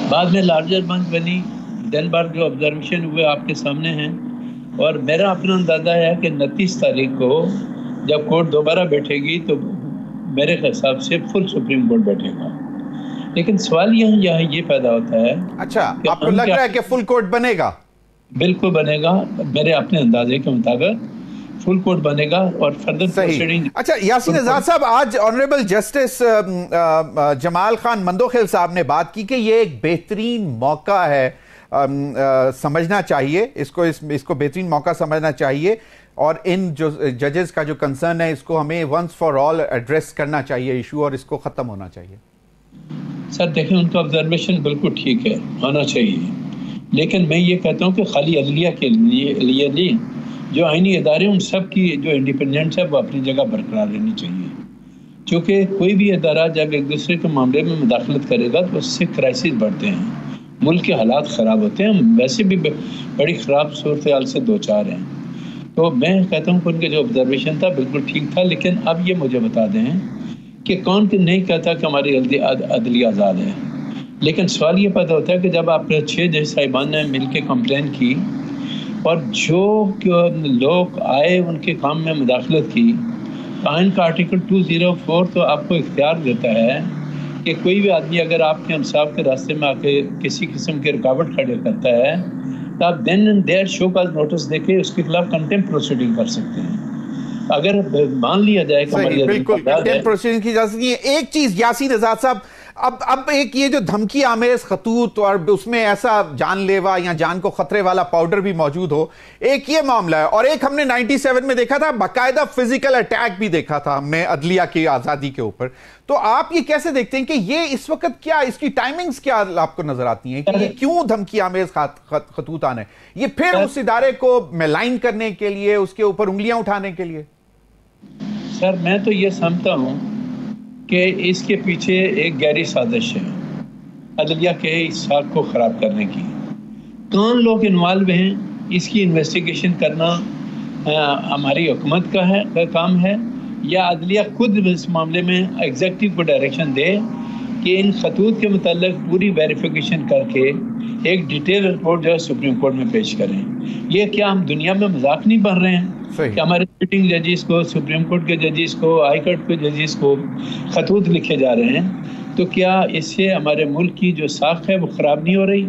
بعد میں لارجر بنچ بنی، دن بھر جو آبزرویشن ہوئے آپ کے سامنے ہیں، اور میرا اپنا اندازہ ہے کہ 29 تاریخ کو جب کورٹ دوبارہ بیٹھے گی تو میرے حساب سے فل سپریم کورٹ بیٹھے گا. لیکن سوال یہاں یہ پیدا ہوتا ہے، اچھا آپ کو لگ رہا ہے کہ فل کورٹ بنے گا؟ بالکل بنے گا، میرے اپنے اندازے کے مطابق فل کورٹ بنے گا اور فردر پروسیڈنگ. اچھا یاسین آزاد صاحب، آج آنریبل جسٹس جمال خان مندوخیل صاحب نے بات کی کہ یہ ایک بہترین موقع ہے، سمجھنا چاہیے اس کو بہترین موقع سمجھنا چاہیے، اور ان جو ججز کا جو کنسرن ہے اس کو ہمیں ونس فار آل ایڈریس کرنا چاہیے ایشو، اور اس کو ختم ہونا چاہیے. سر دیکھیں ان کا آبزرویشن بالکل ٹھیک ہے، ہونا چاہیے، لیکن میں یہ کہتا ہوں کہ خالی عدلیہ کے لیے نہیں، جو آئینی ادارے ان سب کی جو انڈیپینڈنس ہے وہ اپنی جگہ برقرار رہنی چاہیے. کیونکہ کوئی بھی ادارہ جب ایک دوسرے کے معاملے میں مداخلت کرے گا تو اس سے کرائسس بڑھتے ہیں، ملک کے حالات خراب ہوتے ہیں، ویسے بھی بڑی خراب صورتحال سے دو چار ہیں. تو میں کہتا ہوں کہ ان کا جو آبزرویشن تھا بالکل ٹھیک تھا، لیکن اب یہ مجھے بتا دیں کہ کون نہیں کہتا کہ ہماری عدلیہ آزاد ہے، لیکن سوال یہ پیدا ہوتا ہے کہ جب آپ 6 جج صاحبان نے مل کے کمپلین کی اور جو لوگ آئے ان کے کام میں مداخلت کی، آئین کا آرٹیکل 204 تو آپ کو اختیار دیتا ہے کہ کوئی بھی آدمی اگر آپ کے انصاف کے راستے میں آ کے کسی قسم کی رکاوٹ کھڑے کرتا ہے تو آپ then and there show cause notice دے کے اس کے خلاف کنٹمپٹ پروسیڈنگ کر سکتے ہیں۔ اگر مان لیا جائے کہ ہماری بالکل کنٹمپٹ پروسیڈنگ کی جا سکتی ہے۔ ایک چیز یاسین آزاد صاحب، اب ایک یہ جو دھمکی آمیز خطوط اور اس میں ایسا جان لیوا یا جان کو خطرے والا پاؤڈر بھی موجود ہو، ایک یہ معاملہ ہے، اور ایک ہم نے 97 میں دیکھا تھا باقاعدہ فزیکل اٹیک بھی دیکھا تھا ہم نے عدلیہ کی آزادی کے اوپر۔ تو آپ یہ کیسے دیکھتے ہیں کہ یہ اس وقت کیا اس کی ٹائمنگز کیا آپ کو نظر آتی ہیں کہ یہ کیوں دھمکی آمیز خطوط آنے، یہ پھر اس ادارے کو ملائن کرنے کے لیے، اس کے اوپر انگلیاں اٹھانے کے لیے؟ سر میں تو یہ سمجھتا ہوں کہ اس کے پیچھے ایک گہری سازش ہے عدلیہ کے ساکھ کو خراب کرنے کی۔ کون لوگ انوالو ہیں اس کی انویسٹیگیشن کرنا ہماری حکومت کا کام ہے، یا عدلیہ خود اس معاملے میں ایگزیکٹو کو ڈائریکشن دے کہ ان خطوط کے متعلق پوری ویریفیکیشن کر کے ایک ڈیٹیل رپورٹ جو ہے سپریم کورٹ میں پیش کریں۔ یہ کیا ہم دنیا میں مذاق نہیں بن رہے ہیں کہ ہمارے سٹنگ ججز کو، سپریم کورٹ کے ججز کو، ہائی کورٹ کے ججز کو خطوط لکھے جا رہے ہیں؟ تو کیا اس سے ہمارے ملک کی جو ساکھ ہے وہ خراب نہیں ہو رہی؟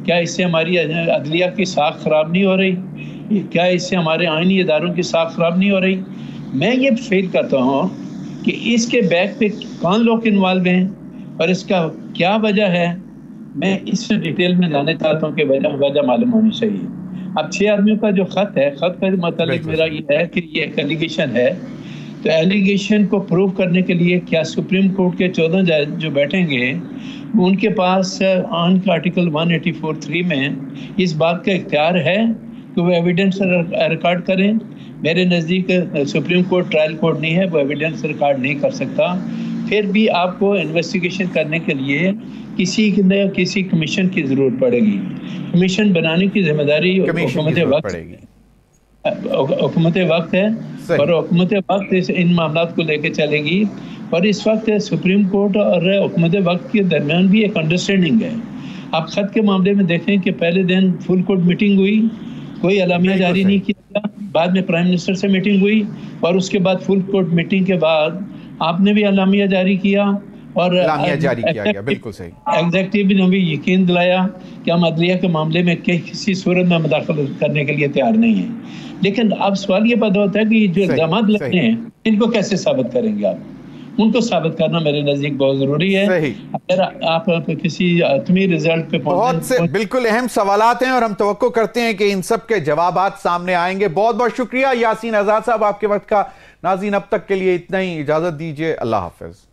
کیا اس سے ہماری عدلیہ کی ساکھ خراب نہیں ہو رہی؟ کیا اس سے ہمارے آئینی اداروں کی ساکھ خراب نہیں ہو رہی؟ میں یہ فیل کرتا ہوں کہ اس کے بیک پہ کون لوگ انوالو ہیں اور اس کا کیا وجہ ہے، میں اس سے ڈیٹیل میں جاننا چاہتا ہوں کہ وجہ معلوم ہونی چاہیے۔ اب 6 آدمیوں کا جو خط ہے، خط کا متعلق میرا یہ ہے کہ یہ ایک ایلیگیشن ہے، تو ایلیگیشن کو پروو کرنے کے لیے کیا سپریم کورٹ کے 14 جج جو بیٹھیں گے ان کے پاس آئین کا آرٹیکل 184(3) میں اس بات کا اختیار ہے کہ وہ ایویڈنس ریکارڈ کریں؟ میرے نزدیک سپریم کورٹ ٹرائل کورٹ نہیں ہے، وہ ایویڈنس ریکارڈ نہیں کر سکتا۔ پھر بھی آپ کو انویسٹیگیشن کرنے کے لیے کسی کمیشن کی ضرورت پڑے گی۔ کمیشن بنانے کی ذمہ داری حکومت وقت ہے، اور حکومت وقت ان معاملات کو لے کے چلے گی، اور اس وقت سپریم کورٹ اور حکومت وقت کے درمیان بھی ایک انڈرسٹینڈنگ ہے۔ آپ خط کے معاملے میں دیکھیں کہ پہلے دن فل کورٹ میٹنگ ہوئی، کوئی اعلامیہ جاری نہیں کیا گیا، بعد میں پرائم منسٹر سے میٹنگ ہوئی، اور اس کے بعد فل کورٹ میٹنگ کے بعد آپ نے بھی اعلامیہ جاری کیا، اور بالکل صحیح ایگزیکٹو نے بھی یقین دلایا کہ ہم عدلیہ کے معاملے میں کسی صورت میں مداخلت کرنے کے لیے تیار نہیں ہیں۔ لیکن اب سوال یہ پیدا ہوتا ہے کہ جو الزامات لگے ہیں ان کو کیسے ثابت کریں گے آپ؟ ان کو ثابت کرنا میرے نزدیک بہت ضروری ہے۔ اگر آپ کسی حتمی رزلٹ پہ بہت سے بالکل اہم سوالات ہیں، اور ہم توقع کرتے ہیں کہ ان سب کے جوابات سامنے آئیں گے۔ بہت بہت شکریہ یاسین آزاد صاحب آپ کے وقت کا۔ ناظرین اب تک کے لیے اتنا ہی، اجازت دیجیے، اللہ حافظ۔